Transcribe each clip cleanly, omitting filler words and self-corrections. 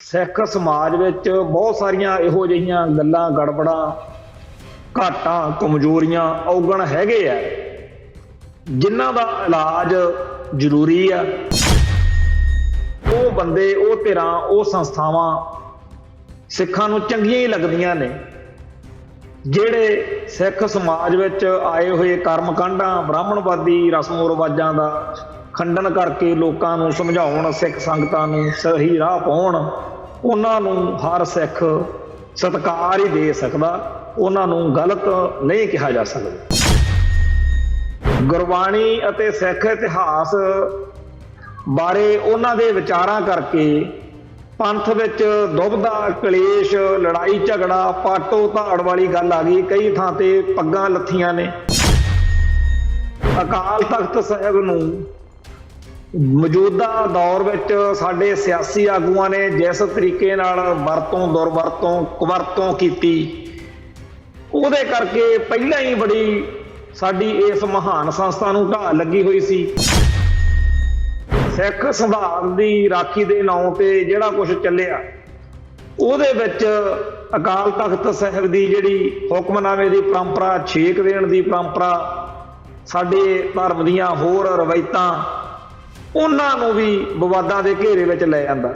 सिख समाज विच बहुत सारिया इहो जिहियां गल्लां गड़बड़ां घाटां कमजोरियां औगण हैगे आ जिन्हां दा इलाज जरूरी आ। ਉਹ ਬੰਦੇ ਉਹ ਧਿਰਾਂ ਉਹ ਸੰਸਥਾਵਾਂ ਸਿੱਖਾਂ ਨੂੰ ਚੰਗੀਆਂ ਹੀ ਲੱਗਦੀਆਂ ਨੇ ਜਿਹੜੇ ਸਿੱਖ ਸਮਾਜ ਵਿੱਚ ਆਏ ਹੋਏ ਕਰਮਕਾਂਡਾਂ ਬ੍ਰਾਹਮਣਵਾਦੀ ਰਸਮੋ ਰਿਵਾਜਾਂ ਦਾ ਖੰਡਨ ਕਰਕੇ ਲੋਕਾਂ ਨੂੰ ਸਮਝਾਉਣ ਸਿੱਖ ਸੰਗਤਾਂ ਨੂੰ ਸਹੀ ਰਾਹ ਪਾਉਣ ਉਹਨਾਂ ਨੂੰ ਹਰ ਸਿੱਖ ਸਤਿਕਾਰ ਹੀ ਦੇ ਸਕਦਾ, ਉਹਨਾਂ ਨੂੰ ਗਲਤ ਨਹੀਂ ਕਿਹਾ ਜਾ ਸਕਦਾ। ਗੁਰਬਾਣੀ ਅਤੇ ਸਿੱਖ ਇਤਿਹਾਸ ਬਾਰੇ ਉਹਨਾਂ ਦੇ ਵਿਚਾਰਾਂ ਕਰਕੇ ਪੰਥ ਵਿੱਚ ਦੁਬਦਾ ਕਲੇਸ਼ ਲੜਾਈ ਝਗੜਾ ਪਾਟੋ ਧਾੜ ਵਾਲੀ ਗੱਲ ਆ ਗਈ। ਕਈ ਥਾਂ ਤੇ ਪੱਗਾਂ ਲੱਥੀਆਂ ਨੇ। ਅਕਾਲ ਤਖਤ ਸਾਹਿਬ ਨੂੰ ਮੌਜੂਦਾ ਦੌਰ ਵਿੱਚ ਸਾਡੇ ਸਿਆਸੀ ਆਗੂਆਂ ਨੇ ਜਿਸ ਤਰੀਕੇ ਨਾਲ ਵਰਤੋਂ ਦੁਰਵਰਤੋਂ ਕੁਵਰਤੋਂ ਕੀਤੀ ਉਹਦੇ ਕਰਕੇ ਪਹਿਲਾਂ ਹੀ ਬੜੀ ਸਾਡੀ ਇਸ ਮਹਾਨ ਸੰਸਥਾ ਨੂੰ ਢਾਹ ਲੱਗੀ ਹੋਈ ਸੀ। ਸਿੱਖ ਸੰਵਿਧਾਨ ਦੀ ਰਾਖੀ ਦੇ ਨਾਂ ਤੇ ਜਿਹੜਾ ਕੁਝ ਚੱਲਿਆ ਉਹਦੇ ਵਿੱਚ ਅਕਾਲ ਤਖਤ ਸਾਹਿਬ ਦੀ ਜਿਹੜੀ ਹੁਕਮਨਾਮੇ ਦੀ ਪਰੰਪਰਾ ਛੇਕ ਦੇਣ ਦੀ ਪਰੰਪਰਾ ਸਾਡੇ ਧਰਮ ਦੀਆਂ ਹੋਰ ਰਵਾਇਤਾਂ ਉਹਨਾਂ ਨੂੰ ਵੀ ਵਿਵਾਦਾਂ ਦੇ ਘੇਰੇ ਵਿੱਚ ਲੈ ਜਾਂਦਾ।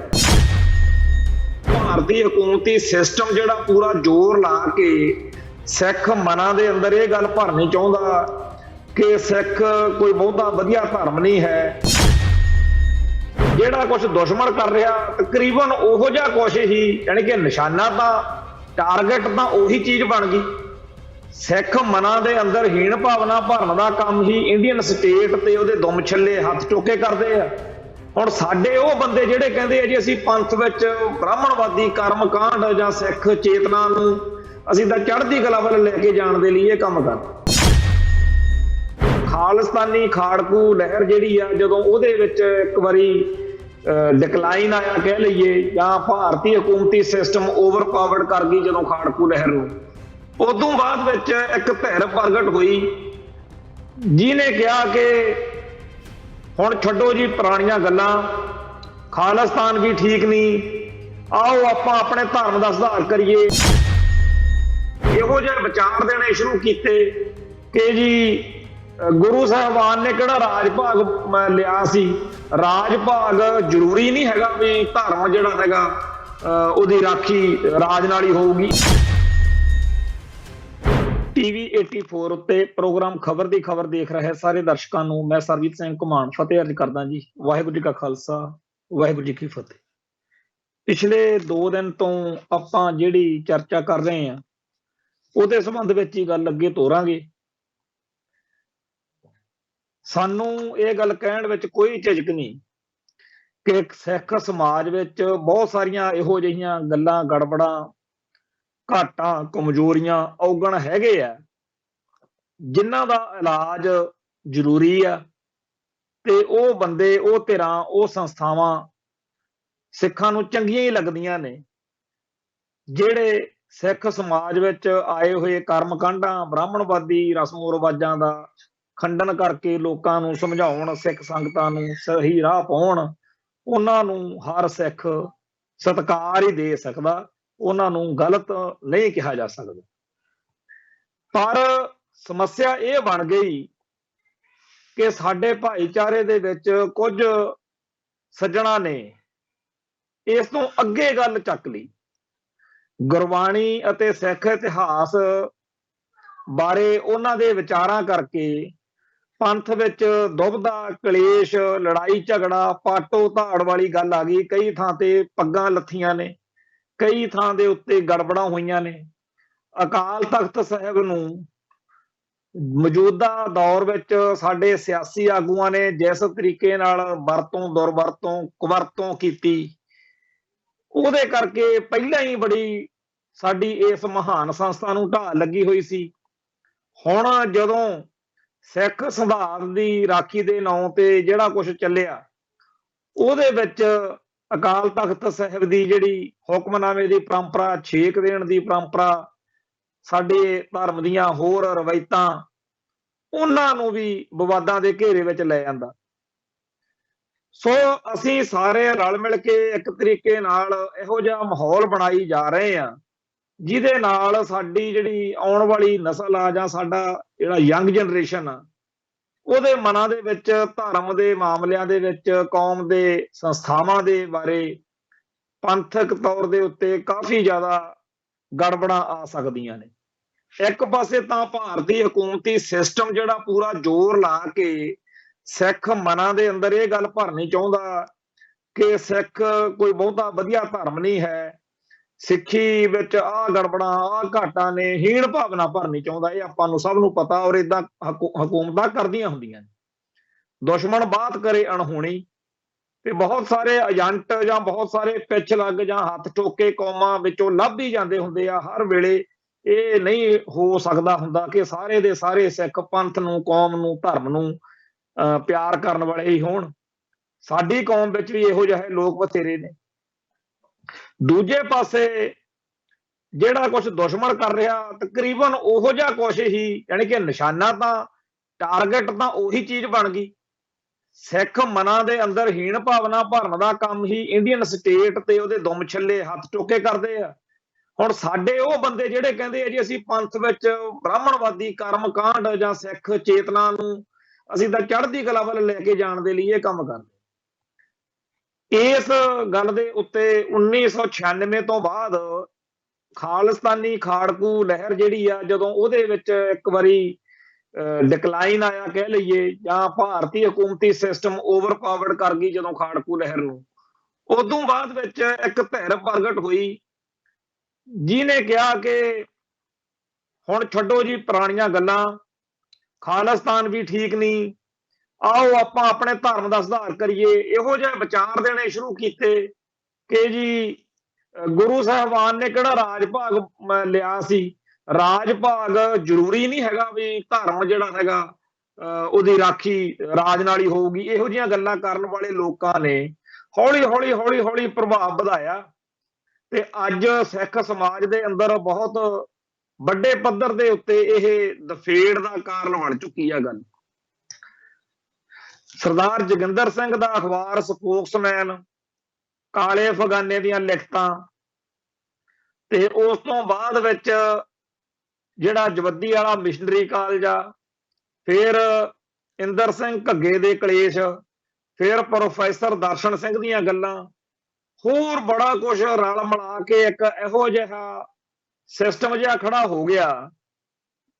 ਭਾਰਤੀ ਹਕੂਮਤੀ ਸਿਸਟਮ ਜਿਹੜਾ ਪੂਰਾ ਜ਼ੋਰ ਲਾ ਕੇ ਸਿੱਖ ਮਨਾਂ ਦੇ ਅੰਦਰ ਇਹ ਗੱਲ ਭਰਨੀ ਚਾਹੁੰਦਾ ਕਿ ਸਿੱਖ ਕੋਈ ਬਹੁਤਾ ਵਧੀਆ ਧਰਮ ਨਹੀਂ ਹੈ। ਜਿਹੜਾ ਕੁਝ ਦੁਸ਼ਮਣ ਕਰ ਰਿਹਾ ਤਕਰੀਬਨ ਉਹੋ ਜਿਹਾ ਕੁਛ ਹੀ, ਯਾਨੀ ਕਿ ਨਿਸ਼ਾਨਾ ਤਾਂ ਟਾਰਗੇਟ ਤਾਂ ਉਹੀ ਚੀਜ਼ ਬਣ ਗਈ। ਸਿੱਖ ਮਨਾਂ ਦੇ ਅੰਦਰ ਹੀਣ ਭਾਵਨਾ ਭਰਨ ਦਾ ਕੰਮ ਹੀ ਇੰਡੀਅਨ ਸਟੇਟ ਤੇ ਉਹਦੇ ਦੁਮ ਛੱਲੇ ਹੱਥ ਚੁੱਕੇ ਕਰਦੇ ਆ। ਹੁਣ ਸਾਡੇ ਉਹ ਬੰਦੇ ਜਿਹੜੇ ਕਹਿੰਦੇ ਆ ਜੀ ਅਸੀਂ ਪੰਥ ਵਿੱਚ ਬ੍ਰਾਹਮਣਵਾਦੀ ਕਰਮਕਾਂਡ ਜਾਂ ਸਿੱਖ ਚੇਤਨਾ ਨੂੰ ਅਸੀਂ ਤਾਂ ਚੜ੍ਹਦੀ ਕਲਾ ਵੱਲ ਲੈ ਕੇ ਜਾਣ ਦੇ ਲਈ ਇਹ ਕੰਮ ਕਰਦੇ। ਖਾਲਿਸਤਾਨੀ ਖਾੜਕੂ ਲਹਿਰ ਜਿਹੜੀ ਆ ਜਦੋਂ ਉਹਦੇ ਵਿੱਚ ਇੱਕ ਵਾਰੀ ਡਿਕਲਾਈਨ ਆਇਆ ਕਹਿ ਲਈਏ ਜਾਂ ਭਾਰਤੀ ਹਕੂਮਤੀ ਸਿਸਟਮ ਓਵਰਪਾਵਰਡ ਕਰ ਗਈ ਜਦੋਂ ਖਾੜਕੂ ਲਹਿਰ ਨੂੰ, ਉਦੋਂ ਬਾਅਦ ਵਿੱਚ ਇੱਕ ਧਿਰ ਪ੍ਰਗਟ ਹੋਈ ਜਿਹਨੇ ਕਿਹਾ ਕਿ ਹੁਣ ਛੱਡੋ ਜੀ ਪੁਰਾਣੀਆਂ ਗੱਲਾਂ, ਖਾਲਿਸਤਾਨ ਵੀ ਠੀਕ ਨਹੀਂ, ਆਓ ਆਪਾਂ ਆਪਣੇ ਧਰਮ ਦਾ ਸੁਧਾਰ ਕਰੀਏ। ਇਹੋ ਜਿਹੇ ਵਿਚਾਰ ਦੇਣੇ ਸ਼ੁਰੂ ਕੀਤੇ ਕਿ ਜੀ ਗੁਰੂ ਸਾਹਿਬਾਨ ਨੇ ਕਿਹੜਾ ਰਾਜ ਭਾਗ ਲਿਆ ਸੀ, ਰਾਜ ਭਾਗ ਜ਼ਰੂਰੀ ਨਹੀਂ ਹੈਗਾ ਵੀ ਧਰਮ ਜਿਹੜਾ ਹੈਗਾ ਉਹਦੀ ਰਾਖੀ ਰਾਜ ਨਾਲ ਹੀ ਹੋਊਗੀ। ਟੀਵੀ 84 ਉੱਤੇ ਪ੍ਰੋਗਰਾਮ ਖਬਰ ਦੀ ਖਬਰ ਦੇਖ ਰਹੇ ਸਾਰੇ ਦਰਸ਼ਕਾਂ ਨੂੰ ਮੈਂ ਸਰਬਜੀਤ ਸਿੰਘ ਘੁਮਾਣ ਫਤਿਹ ਅਰਜ਼ ਕਰਦਾ ਜੀ। ਵਾਹਿਗੁਰੂ ਜੀ ਕਾ ਖਾਲਸਾ ਵਾਹਿਗੁਰੂ ਜੀ ਕੀ ਫਤਿਹ। ਪਿਛਲੇ 2 ਦਿਨ ਤੋਂ ਆਪਾਂ ਜਿਹੜੀ ਚਰਚਾ ਕਰ ਰਹੇ ਹਾਂ ਉਹਦੇ ਸੰਬੰਧ ਵਿੱਚ ਹੀ ਗੱਲ ਅੱਗੇ ਤੋਰਾਂਗੇ। ਸਾਨੂੰ ਇਹ ਗੱਲ ਕਹਿਣ ਵਿੱਚ ਕੋਈ ਝਿਜਕ ਨਹੀਂ ਕਿ ਸਿੱਖ ਸਮਾਜ ਵਿੱਚ ਬਹੁਤ ਸਾਰੀਆਂ ਇਹੋ ਜਿਹੀਆਂ ਗੱਲਾਂ ਗੜਬੜਾਂ ਘਾਟਾਂ ਕਮਜ਼ੋਰੀਆਂ ਔਗਣ ਹੈਗੇ ਆ ਜਿਨ੍ਹਾਂ ਦਾ ਇਲਾਜ ਜ਼ਰੂਰੀ ਆ। ਤੇ ਉਹ ਬੰਦੇ ਉਹ ਧਿਰਾਂ ਉਹ ਸੰਸਥਾਵਾਂ ਸਿੱਖਾਂ ਨੂੰ ਚੰਗੀਆਂ ਹੀ ਲੱਗਦੀਆਂ ਨੇ ਜਿਹੜੇ ਸਿੱਖ ਸਮਾਜ ਵਿੱਚ ਆਏ ਹੋਏ ਕਰਮਕਾਂਡਾਂ ਬ੍ਰਾਹਮਣਵਾਦੀ ਰਸਮੋ ਰਿਵਾਜਾਂ ਦਾ ਖੰਡਨ ਕਰਕੇ ਲੋਕਾਂ ਨੂੰ ਸਮਝਾਉਣ ਸਿੱਖ ਸੰਗਤਾਂ ਨੂੰ ਸਹੀ ਰਾਹ ਪਾਉਣ ਉਹਨਾਂ ਨੂੰ ਹਰ ਸਿੱਖ ਸਤਿਕਾਰ ਹੀ ਦੇ ਸਕਦਾ, ਉਹਨਾਂ ਨੂੰ ਗਲਤ ਨਹੀਂ ਕਿਹਾ ਜਾ ਸਕਦਾ। ਪਰ ਸਮੱਸਿਆ ਇਹ ਬਣ ਗਈ ਕਿ ਸਾਡੇ ਭਾਈਚਾਰੇ ਦੇ ਵਿੱਚ ਕੁਝ ਸੱਜਣਾ ਨੇ ਇਸ ਤੋਂ ਅੱਗੇ ਗੱਲ ਚੱਕ ਲਈ। ਗੁਰਬਾਣੀ ਅਤੇ ਸਿੱਖ ਇਤਿਹਾਸ ਬਾਰੇ ਉਹਨਾਂ ਦੇ ਵਿਚਾਰਾਂ ਕਰਕੇ ਪੰਥ ਵਿੱਚ ਦੁਬਦਾ ਕਲੇਸ਼ ਲੜਾਈ ਝਗੜਾ ਪਾਟੋ ਧਾੜ ਵਾਲੀ ਗੱਲ ਆ ਗਈ। ਕਈ ਥਾਂ ਤੇ ਪੱਗਾਂ ਲੱਥੀਆਂ ਨੇ, ਕਈ ਥਾਂ ਦੇ ਉੱਤੇ ਗੜਬੜਾਂ ਹੋਈਆਂ ਨੇ। ਅਕਾਲ ਤਖਤ ਸਾਹਿਬ ਨੂੰ ਮੌਜੂਦਾ ਦੌਰ ਵਿੱਚ ਸਾਡੇ ਸਿਆਸੀ ਆਗੂਆਂ ਨੇ ਜਿਸ ਤਰੀਕੇ ਨਾਲ ਵਰਤੋਂ ਦੁਰਵਰਤੋਂ ਕੁਵਰਤੋਂ ਕੀਤੀ ਉਹਦੇ ਕਰਕੇ ਪਹਿਲਾਂ ਹੀ ਬੜੀ ਸਾਡੀ ਇਸ ਮਹਾਨ ਸੰਸਥਾ ਨੂੰ ਢਾਹ ਲੱਗੀ ਹੋਈ ਸੀ। ਹੁਣ ਜਦੋਂ ਸਿੱਖ ਸੰਵਿਧਾਨ ਦੀ ਰਾਖੀ ਦੇ ਨਾਂ ਤੇ ਜਿਹੜਾ ਕੁਝ ਚੱਲਿਆ ਉਹਦੇ ਵਿੱਚ ਅਕਾਲ ਤਖਤ ਸਾਹਿਬ ਦੀ ਜਿਹੜੀ ਹੁਕਮਨਾਮੇ ਦੀ ਪਰੰਪਰਾ ਛੇਕ ਦੇਣ ਦੀ ਪਰੰਪਰਾ ਸਾਡੇ ਧਰਮ ਦੀਆਂ ਹੋਰ ਰਵਾਇਤਾਂ ਉਹਨਾਂ ਨੂੰ ਵੀ ਵਿਵਾਦਾਂ ਦੇ ਘੇਰੇ ਵਿੱਚ ਲੈ ਜਾਂਦਾ। ਸੋ ਅਸੀਂ ਸਾਰੇ ਰਲ ਮਿਲ ਕੇ ਇੱਕ ਤਰੀਕੇ ਨਾਲ ਇਹੋ ਜਿਹਾ ਮਾਹੌਲ ਬਣਾਈ ਜਾ ਰਹੇ ਹਾਂ, ਜਿਹਦੇ ਨਾਲ ਸਾਡੀ ਜਿਹੜੀ ਆਉਣ ਵਾਲੀ ਨਸਲ ਆ ਜਾਂ ਸਾਡਾ ਜਿਹੜਾ ਯੰਗ ਜਨਰੇਸ਼ਨ ਆ, ਉਹਦੇ ਮਨਾਂ ਦੇ ਵਿੱਚ ਧਰਮ ਦੇ ਮਾਮਲਿਆਂ ਦੇ ਵਿੱਚ, ਕੌਮ ਦੇ ਸੰਸਥਾਵਾਂ ਦੇ ਬਾਰੇ, ਪੰਥਕ ਤੌਰ ਦੇ ਉੱਤੇ ਕਾਫੀ ਜ਼ਿਆਦਾ ਗੜਬੜਾਂ ਆ ਸਕਦੀਆਂ ਨੇ। ਇੱਕ ਪਾਸੇ ਤਾਂ ਭਾਰਤੀ ਹਕੂਮਤੀ ਸਿਸਟਮ ਜਿਹੜਾ ਪੂਰਾ ਜ਼ੋਰ ਲਾ ਕੇ ਸਿੱਖ ਮਨਾਂ ਦੇ ਅੰਦਰ ਇਹ ਗੱਲ ਭਰਨੀ ਚਾਹੁੰਦਾ ਕਿ ਸਿੱਖ ਕੋਈ ਬਹੁਤਾ ਵਧੀਆ ਧਰਮ ਨਹੀਂ ਹੈ, ਸਿੱਖੀ ਵਿੱਚ ਆਹ ਗੜਬੜਾਂ, ਆਹ ਘਾਟਾਂ ਨੇ, ਹੀਣ ਭਾਵਨਾ ਭਰਨੀ ਚਾਹੁੰਦਾ। ਇਹ ਆਪਾਂ ਨੂੰ ਸਭ ਨੂੰ ਪਤਾ, ਔਰ ਇਦਾਂ ਹਕੂਮਤਾਂ ਕਰਦੀਆਂ ਹੁੰਦੀਆਂ ਨੇ। ਦੁਸ਼ਮਣ ਬਾਤ ਕਰੇ ਅਣਹੋਣੀ, ਤੇ ਬਹੁਤ ਸਾਰੇ ਏਜੰਟ ਜਾਂ ਬਹੁਤ ਸਾਰੇ ਪਿੱਛ ਲੱਗ ਜਾਂ ਹੱਥ ਠੋਕੇ ਕੌਮਾਂ ਵਿੱਚੋਂ ਲੱਭ ਹੀ ਜਾਂਦੇ ਹੁੰਦੇ ਆ ਹਰ ਵੇਲੇ। ਇਹ ਨਹੀਂ ਹੋ ਸਕਦਾ ਹੁੰਦਾ ਕਿ ਸਾਰੇ ਦੇ ਸਾਰੇ ਸਿੱਖ ਪੰਥ ਨੂੰ, ਕੌਮ ਨੂੰ, ਧਰਮ ਨੂੰ ਪਿਆਰ ਕਰਨ ਵਾਲੇ ਹੀ ਹੋਣ। ਸਾਡੀ ਕੌਮ ਵਿੱਚ ਵੀ ਇਹੋ ਜਿਹੇ ਲੋਕ ਬਥੇਰੇ ਨੇ। ਦੂਜੇ ਪਾਸੇ ਜਿਹੜਾ ਕੁਝ ਦੁਸ਼ਮਣ ਕਰ ਰਿਹਾ, ਤਕਰੀਬਨ ਉਹੋ ਜਿਹਾ ਕੁਝ ਹੀ, ਯਾਨੀ ਕਿ ਨਿਸ਼ਾਨਾ ਤਾਂ, ਟਾਰਗੇਟ ਤਾਂ ਉਹੀ ਚੀਜ਼ ਬਣ ਗਈ। ਸਿੱਖ ਮਨਾਂ ਦੇ ਅੰਦਰ ਹੀਣ ਭਾਵਨਾ ਭਰਨ ਦਾ ਕੰਮ ਹੀ ਇੰਡੀਅਨ ਸਟੇਟ ਤੇ ਉਹਦੇ ਦੁਮ ਛੱਲੇ ਹੱਥ ਟੋਕੇ ਕਰਦੇ ਆ। ਹੁਣ ਸਾਡੇ ਉਹ ਬੰਦੇ ਜਿਹੜੇ ਕਹਿੰਦੇ ਆ ਜੀ ਅਸੀਂ ਪੰਥ ਵਿੱਚ ਬ੍ਰਾਹਮਣਵਾਦੀ ਕਰਮ ਕਾਂਡ ਜਾਂ ਸਿੱਖ ਚੇਤਨਾ ਨੂੰ ਅਸੀਂ ਤਾਂ ਚੜ੍ਹਦੀ ਕਲਾ ਵੱਲ ਲੈ ਕੇ ਜਾਣ ਦੇ ਲਈ ਇਹ ਕੰਮ ਕਰਦੇ। ਇਸ ਗੱਲ ਦੇ ਉੱਤੇ 1996 ਤੋਂ ਬਾਅਦ ਖਾਲਿਸਤਾਨੀ ਖਾੜਕੂ ਲਹਿਰ ਜਿਹੜੀ ਆ, ਜਦੋਂ ਉਹਦੇ ਵਿੱਚ ਇੱਕ ਵਾਰੀ ਡਿਕਲਾਈਨ ਆਇਆ ਕਹਿ ਲਈਏ, ਜਾਂ ਭਾਰਤੀ ਹਕੂਮਤੀ ਸਿਸਟਮ ਓਵਰਪਾਵਰਡ ਕਰ ਗਈ ਜਦੋਂ ਖਾੜਕੂ ਲਹਿਰ ਨੂੰ, ਉਦੋਂ ਬਾਅਦ ਵਿੱਚ ਇੱਕ ਧਿਰ ਪ੍ਰਗਟ ਹੋਈ ਜਿਹਨੇ ਕਿਹਾ ਕਿ ਹੁਣ ਛੱਡੋ ਜੀ ਪੁਰਾਣੀਆਂ ਗੱਲਾਂ, ਖਾਲਿਸਤਾਨ ਵੀ ਠੀਕ ਨਹੀਂ, ਆਓ ਆਪਾਂ ਆਪਣੇ ਧਰਮ ਦਾ ਸੁਧਾਰ ਕਰੀਏ। ਇਹੋ ਜਿਹੇ ਵਿਚਾਰ ਦੇਣੇ ਸ਼ੁਰੂ ਕੀਤੇ ਕਿ ਜੀ ਗੁਰੂ ਸਾਹਿਬਾਨ ਨੇ ਕਿਹੜਾ ਰਾਜ ਭਾਗ ਲਿਆ ਸੀ, ਰਾਜ ਭਾਗ ਜ਼ਰੂਰੀ ਨਹੀਂ ਹੈਗਾ ਵੀ ਧਰਮ ਜਿਹੜਾ ਹੈਗਾ ਉਹਦੀ ਰਾਖੀ ਰਾਜ ਨਾਲ ਹੀ ਹੋਊਗੀ। ਇਹੋ ਜਿਹੀਆਂ ਗੱਲਾਂ ਕਰਨ ਵਾਲੇ ਲੋਕਾਂ ਨੇ ਹੌਲੀ ਹੌਲੀ ਹੌਲੀ ਹੌਲੀ ਪ੍ਰਭਾਵ ਵਧਾਇਆ ਤੇ ਅੱਜ ਸਿੱਖ ਸਮਾਜ ਦੇ ਅੰਦਰ ਬਹੁਤ ਵੱਡੇ ਪੱਧਰ ਦੇ ਉੱਤੇ ਇਹ ਦਫੇੜ ਦਾ ਕਾਰਨ ਬਣ ਚੁੱਕੀ ਆ ਗੱਲ। ਸਰਦਾਰ ਜੋਗਿੰਦਰ ਸਿੰਘ ਦਾ ਅਖਬਾਰ ਸਪੋਕਸਮੈਨ, ਕਾਲੇ ਅਫਗਾਨੇ ਦੀਆਂ ਲਿਖਤਾਂ, ਤੇ ਉਸ ਤੋਂ ਬਾਅਦ ਵਿੱਚ ਜਿਹੜਾ ਜਵੱਦੀ ਵਾਲਾ ਮਿਸ਼ਨਰੀ ਕਾਲਜ ਆ, ਫਿਰ ਇੰਦਰ ਸਿੰਘ ਘੱਗੇ ਦੇ ਕਲੇਸ਼, ਫਿਰ ਪ੍ਰੋਫੈਸਰ ਦਰਸ਼ਨ ਸਿੰਘ ਦੀਆਂ ਗੱਲਾਂ, ਹੋਰ ਬੜਾ ਕੁਝ ਰਲ ਮਿਲਾ ਕੇ ਇੱਕ ਇਹੋ ਜਿਹਾ ਸਿਸਟਮ ਜਿਹਾ ਖੜਾ ਹੋ ਗਿਆ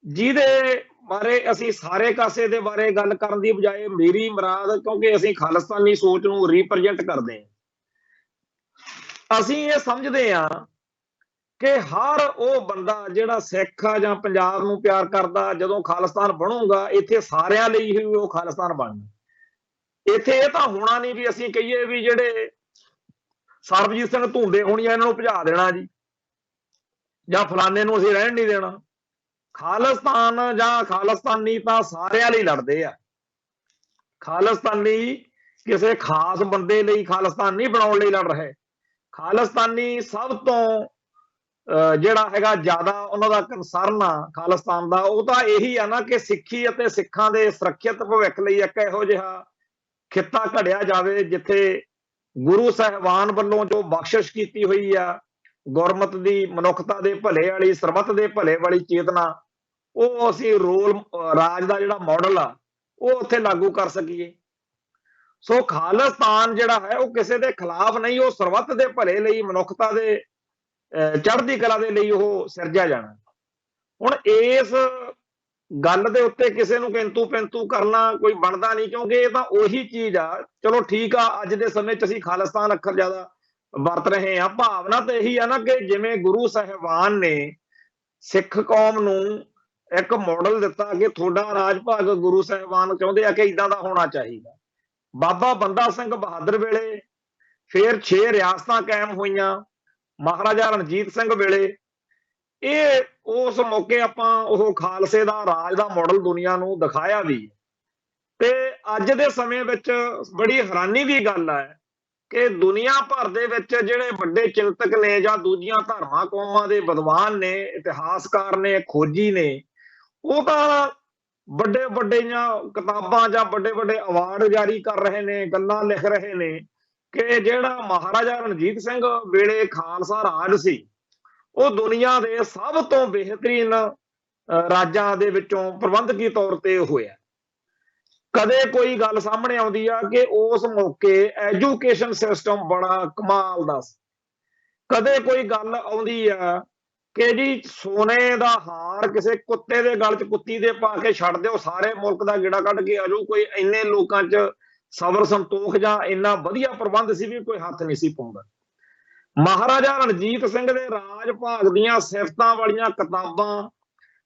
ਜਿਹਦੇ ਬਾਰੇ ਅਸੀਂ ਸਾਰੇ ਕਾਸੇ ਦੇ ਬਾਰੇ ਗੱਲ ਕਰਨ ਦੀ ਬਜਾਏ, ਮੇਰੀ ਮੁਰਾਦ, ਕਿਉਂਕਿ ਅਸੀਂ ਖਾਲਿਸਤਾਨੀ ਸੋਚ ਨੂੰ ਰਿਪਰੈਜ਼ੈਂਟ ਕਰਦੇ ਹਾਂ, ਅਸੀਂ ਇਹ ਸਮਝਦੇ ਹਾਂ ਕਿ ਹਰ ਉਹ ਬੰਦਾ ਜਿਹੜਾ ਸਿੱਖ ਆ ਜਾਂ ਪੰਜਾਬ ਨੂੰ ਪਿਆਰ ਕਰਦਾ, ਜਦੋਂ ਖਾਲਿਸਤਾਨ ਬਣੂਗਾ ਇੱਥੇ ਸਾਰਿਆਂ ਲਈ ਹੀ ਉਹ ਖਾਲਿਸਤਾਨ ਬਣਨਾ। ਇੱਥੇ ਇਹ ਤਾਂ ਹੋਣਾ ਨਹੀਂ ਵੀ ਅਸੀਂ ਕਹੀਏ ਵੀ ਜਿਹੜੇ ਸਰਬਜੀਤ ਸਿੰਘ ਧੂੰਦੇ ਹੋਣੀਆਂ ਇਹਨਾਂ ਨੂੰ ਭਜਾ ਦੇਣਾ ਜੀ, ਜਾਂ ਫਲਾਣੇ ਨੂੰ ਅਸੀਂ ਰਹਿਣ ਨਹੀਂ ਦੇਣਾ। ਖਾਲਿਸਤਾਨ ਜਾਂ ਖਾਲਿਸਤਾਨੀ ਤਾਂ ਸਾਰਿਆਂ ਲਈ ਲੜਦੇ ਆ। ਖਾਲਿਸਤਾਨੀ ਕਿਸੇ ਖਾਸ ਬੰਦੇ ਲਈ ਖਾਲਿਸਤਾਨ ਨਹੀਂ ਬਣਾਉਣ ਲਈ ਲੜ ਰਹੇ। ਖਾਲਿਸਤਾਨੀ ਸਭ ਤੋਂ ਜਿਹੜਾ ਹੈਗਾ ਜ਼ਿਆਦਾ ਉਹਨਾਂ ਦਾ ਕੰਸਰਨ ਆ ਖਾਲਿਸਤਾਨ ਦਾ, ਉਹ ਤਾਂ ਇਹੀ ਆ ਨਾ ਕਿ ਸਿੱਖੀ ਅਤੇ ਸਿੱਖਾਂ ਦੇ ਸੁਰੱਖਿਅਤ ਭਵਿੱਖ ਲਈ ਇੱਕ ਇਹੋ ਜਿਹਾ ਖਿੱਤਾ ਘੜਿਆ ਜਾਵੇ ਜਿੱਥੇ ਗੁਰੂ ਸਾਹਿਬਾਨ ਵੱਲੋਂ ਜੋ ਬਖਸ਼ਿਸ਼ ਕੀਤੀ ਹੋਈ ਆ, ਗੁਰਮਤ ਦੀ, ਮਨੁੱਖਤਾ ਦੇ ਭਲੇ ਵਾਲੀ, ਸਰਬੱਤ ਦੇ ਭਲੇ ਵਾਲੀ ਚੇਤਨਾ, ਉਹ ਅਸੀਂ ਰੋਲ ਰਾਜ ਦਾ ਜਿਹੜਾ ਮਾਡਲ ਆ ਉਹ ਉੱਥੇ ਲਾਗੂ ਕਰ ਸਕੀਏ। ਸੋ ਖਾਲਿਸਤਾਨ ਜਿਹੜਾ ਹੈ ਉਹ ਕਿਸੇ ਦੇ ਖਿਲਾਫ ਨਹੀਂ, ਉਹ ਸਰਬੱਤ ਦੇ ਭਲੇ ਲਈ, ਮਨੁੱਖਤਾ ਦੇ ਚੜ੍ਹਦੀ ਕਲਾ ਦੇ ਲਈ ਉਹ ਸਿਰਜਿਆ ਜਾਣਾ। ਹੁਣ ਇਸ ਗੱਲ ਦੇ ਉੱਤੇ ਕਿਸੇ ਨੂੰ ਕਿੰਤੂ ਪਿੰਤੂ ਕਰਨਾ ਕੋਈ ਬਣਦਾ ਨਹੀਂ, ਕਿਉਂਕਿ ਇਹ ਤਾਂ ਉਹੀ ਚੀਜ਼ ਆ। ਚਲੋ ਠੀਕ ਆ, ਅੱਜ ਦੇ ਸਮੇਂ 'ਚ ਅਸੀਂ ਖਾਲਿਸਤਾਨ ਅੱਖਰ ਜ਼ਿਆਦਾ ਵਰਤ ਰਹੇ ਹਾਂ। ਭਾਵਨਾ ਤਾਂ ਇਹੀ ਆ ਨਾ ਕਿ ਜਿਵੇਂ ਗੁਰੂ ਸਾਹਿਬਾਨ ਨੇ ਸਿੱਖ ਕੌਮ ਨੂੰ ਇੱਕ ਮਾਡਲ ਦਿੱਤਾ ਕਿ ਤੁਹਾਡਾ ਰਾਜ ਭਾਗ ਗੁਰੂ ਸਾਹਿਬਾਨ ਚਾਹੁੰਦੇ ਆ ਕਿ ਇਦਾਂ ਦਾ ਹੋਣਾ ਚਾਹੀਦਾ। ਬਾਬਾ ਬੰਦਾ ਸਿੰਘ ਬਹਾਦਰ ਵੇਲੇ ਫਿਰ 6 ਰਿਆਸਤਾਂ ਕਾਇਮ ਹੋਈਆਂ, ਮਹਾਰਾਜਾ ਰਣਜੀਤ ਸਿੰਘ ਵੇਲੇ। ਇਹ ਉਸ ਮੌਕੇ ਆਪਾਂ ਉਹ ਖਾਲਸੇ ਦਾ ਰਾਜ ਦਾ ਮਾਡਲ ਦੁਨੀਆ ਨੂੰ ਦਿਖਾਇਆ ਵੀ। ਤੇ ਅੱਜ ਦੇ ਸਮੇਂ ਵਿੱਚ ਬੜੀ ਹੈਰਾਨੀ ਦੀ ਗੱਲ ਹੈ ਕਿ ਦੁਨੀਆ ਭਰ ਦੇ ਵਿੱਚ ਜਿਹੜੇ ਵੱਡੇ ਚਿੰਤਕ ਨੇ ਜਾਂ ਦੂਜੀਆਂ ਧਰਮਾਂ ਕੌਮਾਂ ਦੇ ਵਿਦਵਾਨ ਨੇ, ਇਤਿਹਾਸਕਾਰ ਨੇ, ਖੋਜੀ ਨੇ, ਉਹ ਤਾਂ ਵੱਡੇ ਵੱਡੀਆਂ ਕਿਤਾਬਾਂ ਜਾਂ ਵੱਡੇ ਵੱਡੇ ਅਵਾਰਡ ਜਾਰੀ ਕਰ ਰਹੇ ਨੇ, ਗੱਲਾਂ ਲਿਖ ਰਹੇ ਨੇ ਕਿ ਜਿਹੜਾ ਮਹਾਰਾਜਾ ਰਣਜੀਤ ਸਿੰਘ ਵੇਲੇ ਖਾਲਸਾ ਰਾਜ ਸੀ ਉਹ ਦੁਨੀਆ ਦੇ ਸਭ ਤੋਂ ਬਿਹਤਰੀਨ ਰਾਜਾਂ ਦੇ ਵਿੱਚੋਂ ਪ੍ਰਬੰਧਕੀ ਤੌਰ ਤੇ ਹੋਇਆ। ਕਦੇ ਕੋਈ ਗੱਲ ਸਾਹਮਣੇ ਆਉਂਦੀ ਆ ਕਿ ਉਸ ਮੌਕੇ ਐਜੂਕੇਸ਼ਨ ਸਿਸਟਮ ਬੜਾ ਕਮਾਲ ਦਾ ਸੀ। ਕਦੇ ਕੋਈ ਗੱਲ ਆਉਂਦੀ ਆ ਕਿ ਜੀ ਸੋਨੇ ਦਾ ਹਾਰ ਕਿਸੇ ਕੁੱਤੇ ਦੇ ਗਲ 'ਚ ਕੁੱਤੀ ਦੇ ਪਾ ਕੇ ਛੱਡ ਦਿਓ, ਸਾਰੇ ਮੁਲਕ ਦਾ ਗੇੜਾ ਕੱਢ ਕੇ ਆ ਜਾਊ। ਕੋਈ ਇੰਨੇ ਲੋਕਾਂ 'ਚ ਸਬਰ ਸੰਤੋਖ ਜਾਂ ਇੰਨਾ ਵਧੀਆ ਪ੍ਰਬੰਧ ਸੀ ਵੀ ਕੋਈ ਹੱਥ ਨਹੀਂ ਸੀ ਪਾਉਂਦਾ। ਮਹਾਰਾਜਾ ਰਣਜੀਤ ਸਿੰਘ ਦੇ ਰਾਜ ਭਾਗ ਦੀਆਂ ਸਿਫਤਾਂ ਵਾਲੀਆਂ ਕਿਤਾਬਾਂ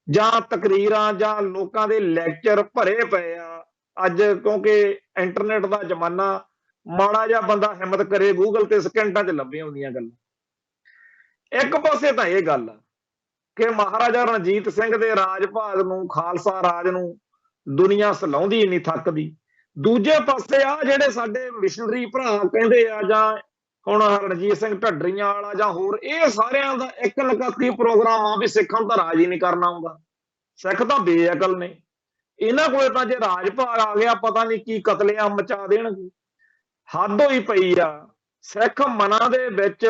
ਜਾਂ ਤਕਰੀਰਾਂ ਜਾਂ ਲੋਕਾਂ ਦੇ ਲੈਕਚਰ ਭਰੇ ਪਏ ਆ। ਅੱਜ ਕਿਉਂਕਿ ਇੰਟਰਨੈਟ ਦਾ ਜ਼ਮਾਨਾ, ਮਾੜਾ ਜਿਹਾ ਬੰਦਾ ਹਿੰਮਤ ਕਰੇ ਗੂਗਲ ਤੇ ਸਕਿੰਟਾਂ 'ਚ ਲੱਭੇ ਆਉਂਦੀਆਂ ਗੱਲਾਂ। ਇੱਕ ਪਾਸੇ ਤਾਂ ਇਹ ਗੱਲ ਆ ਕਿ ਮਹਾਰਾਜਾ ਰਣਜੀਤ ਸਿੰਘ ਦੇ ਰਾਜ ਭਾਗ ਨੂੰ, ਖਾਲਸਾ ਰਾਜ ਨੂੰ ਦੁਨੀਆ ਸਲਾਉਂਦੀ ਨਹੀਂ ਥੱਕਦੀ। ਦੂਜੇ ਪਾਸੇ ਆ ਜਿਹੜੇ ਸਾਡੇ ਮਿਸ਼ਨਰੀ ਭਰਾ ਕਹਿੰਦੇ ਆ, ਜਾਂ ਹੁਣ ਰਣਜੀਤ ਸਿੰਘ ਢੱਡਰੀਆਂ ਵਾਲਾ ਜਾਂ ਹੋਰ, ਇਹ ਸਾਰਿਆਂ ਦਾ ਇੱਕ ਨਕਾਤੀ ਪ੍ਰੋਗਰਾਮ ਆ ਵੀ ਸਿੱਖਾਂ ਨੂੰ ਤਾਂ ਰਾਜ ਹੀ ਨਹੀਂ ਕਰਨਾ ਆਉਂਦਾ, ਸਿੱਖ ਤਾਂ ਬੇਅਕਲ ਨੇ, ਇਹਨਾਂ ਕੋਲੇ ਤਾਂ ਜੇ ਰਾਜ ਭਾਗ ਆ ਗਿਆ ਪਤਾ ਨਹੀਂ ਕੀ ਕਤਲੇਆਮ ਮਚਾ ਦੇਣਗੇ। ਹੱਦ ਹੋਈ ਪਈ ਆ। ਸਿੱਖ ਮਨਾਂ ਦੇ ਵਿੱਚ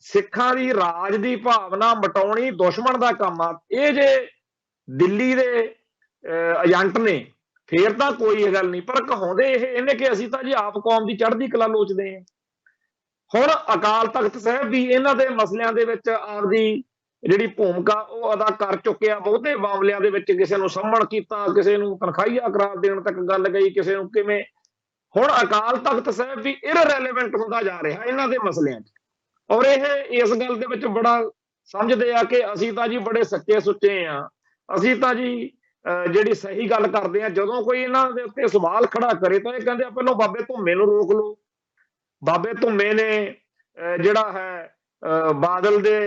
ਸਿੱਖਾਂ ਦੀ ਰਾਜ ਦੀ ਭਾਵਨਾ ਮਟਾਉਣੀ ਦੁਸ਼ਮਣ ਦਾ ਕੰਮ ਆ। ਇਹ ਜੇ ਦਿੱਲੀ ਦੇ ਏਜੰਟ ਨੇ ਫੇਰ ਤਾਂ ਕੋਈ ਗੱਲ ਨਹੀਂ, ਪਰ ਕਹਾਉਂਦੇ ਇਹਨੇ ਕਿ ਅਸੀਂ ਤਾਂ ਜੀ ਆਪ ਕੌਮ ਦੀ ਚੜ੍ਹਦੀ ਕਲਾ ਲੋਚਦੇ ਹਾਂ। ਹੁਣ ਅਕਾਲ ਤਖਤ ਸਾਹਿਬ ਵੀ ਇਹਨਾਂ ਦੇ ਮਸਲਿਆਂ ਦੇ ਵਿੱਚ ਆਪਦੀ ਜਿਹੜੀ ਭੂਮਿਕਾ ਉਹ ਅਦਾ ਕਰ ਚੁੱਕਿਆ। ਬਹੁਤੇ ਮਾਮਲਿਆਂ ਦੇ ਵਿੱਚ ਕਿਸੇ ਨੂੰ ਸੰਮਣ ਕੀਤਾ, ਕਿਸੇ ਨੂੰ ਤਨਖਾਹੀਆ ਕਰਾਰ ਦੇਣ ਤੱਕ ਗੱਲ ਗਈ, ਕਿਸੇ ਨੂੰ ਕਿਵੇਂ। ਹੁਣ ਅਕਾਲ ਤਖਤ ਸਾਹਿਬ ਵੀ ਇਰਰੈਲੇਵੈਂਟ ਹੁੰਦਾ ਜਾ ਰਿਹਾ ਇਹਨਾਂ ਦੇ ਮਸਲਿਆਂ 'ਚ, ਔਰ ਇਹ ਇਸ ਗੱਲ ਦੇ ਵਿੱਚ ਬੜਾ ਸਮਝਦੇ ਆ ਕਿ ਅਸੀਂ ਤਾਂ ਜੀ ਬੜੇ ਸੱਚੇ ਸੁੱਚੇ ਆ, ਅਸੀਂ ਤਾਂ ਜੀ ਜਿਹੜੀ ਸਹੀ ਗੱਲ ਕਰਦੇ ਆ। ਜਦੋਂ ਕੋਈ ਇਹਨਾਂ ਦੇ ਉੱਤੇ ਸਵਾਲ ਖੜਾ ਕਰੇ ਤਾਂ ਇਹ ਕਹਿੰਦੇ ਆ ਪਹਿਲਾਂ ਬਾਬੇ ਧੁੰਮੇ ਨੂੰ ਰੋਕ ਲਓ। ਬਾਬੇ ਧੁੰਮੇ ਨੇ ਜਿਹੜਾ ਹੈ ਬਾਦਲ ਦੇ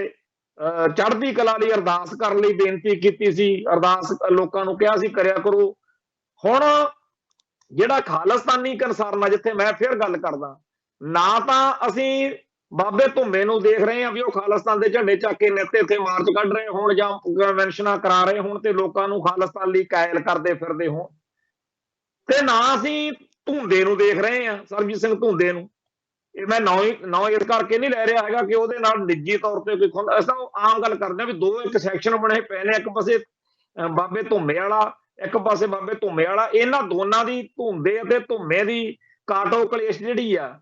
ਚੜ੍ਹਦੀ ਕਲਾ ਲਈ ਅਰਦਾਸ ਕਰਨ ਲਈ ਬੇਨਤੀ ਕੀਤੀ ਸੀ, ਅਰਦਾਸ ਲੋਕਾਂ ਨੂੰ ਕਿਹਾ ਸੀ ਕਰਿਆ ਕਰੋ। ਹੁਣ ਜਿਹੜਾ ਖਾਲਿਸਤਾਨੀ ਕਨਸਰਨ ਆ, ਜਿੱਥੇ ਮੈਂ ਫਿਰ ਗੱਲ ਕਰਦਾ, ਨਾ ਤਾਂ ਅਸੀਂ ਬਾਬੇ ਧੁੰਮੇ ਨੂੰ ਦੇਖ ਰਹੇ ਹਾਂ ਵੀ ਉਹ ਖਾਲਿਸਤਾਨ ਦੇ ਝੰਡੇ ਚੱਕ ਕੇ ਨਿੱਤ ਇੱਥੇ ਮਾਰਚ ਕੱਢ ਰਹੇ ਹੋਣ ਜਾਂ ਕਨਵੈਨਸ਼ਨਾਂ ਕਰਾ ਰਹੇ ਹੋਣ ਤੇ ਲੋਕਾਂ ਨੂੰ ਖਾਲਿਸਤਾਨ ਲਈ ਕਾਇਲ ਕਰਦੇ ਫਿਰਦੇ ਹੋਣ, ਤੇ ਨਾ ਅਸੀਂ ਧੁੰਦੇ ਨੂੰ ਦੇਖ ਰਹੇ ਹਾਂ, ਸਰਬਜੀਤ ਸਿੰਘ ਧੁੰਦੇ ਨੂੰ। ਇਹ ਮੈਂ ਨਾਂ ਇਸ ਕਰਕੇ ਨਹੀਂ ਲੈ ਰਿਹਾ ਹੈਗਾ ਕਿ ਉਹਦੇ ਨਾਲ ਨਿੱਜੀ ਤੌਰ ਤੇ ਕੋਈ ਖੁੰਦ, ਅਸੀਂ ਆਮ ਗੱਲ ਕਰਦੇ ਹਾਂ ਵੀ ਦੋ ਇੱਕ ਸੈਕਸ਼ਨ ਬਣੇ ਪਏ ਨੇ, ਇੱਕ ਪਾਸੇ ਬਾਬੇ ਧੁੰਮੇ ਵਾਲਾ, ਇੱਕ ਪਾਸੇ ਬਾਬੇ ਧੁੰਮੇ ਵਾਲਾ। ਇਹਨਾਂ ਦੋਨਾਂ ਦੀ, ਧੁੰਦੇ ਅਤੇ ਧੁੰਮੇ ਦੀ ਕਾਟੋ ਕਲੇਸ਼ ਜਿਹੜੀ ਆ,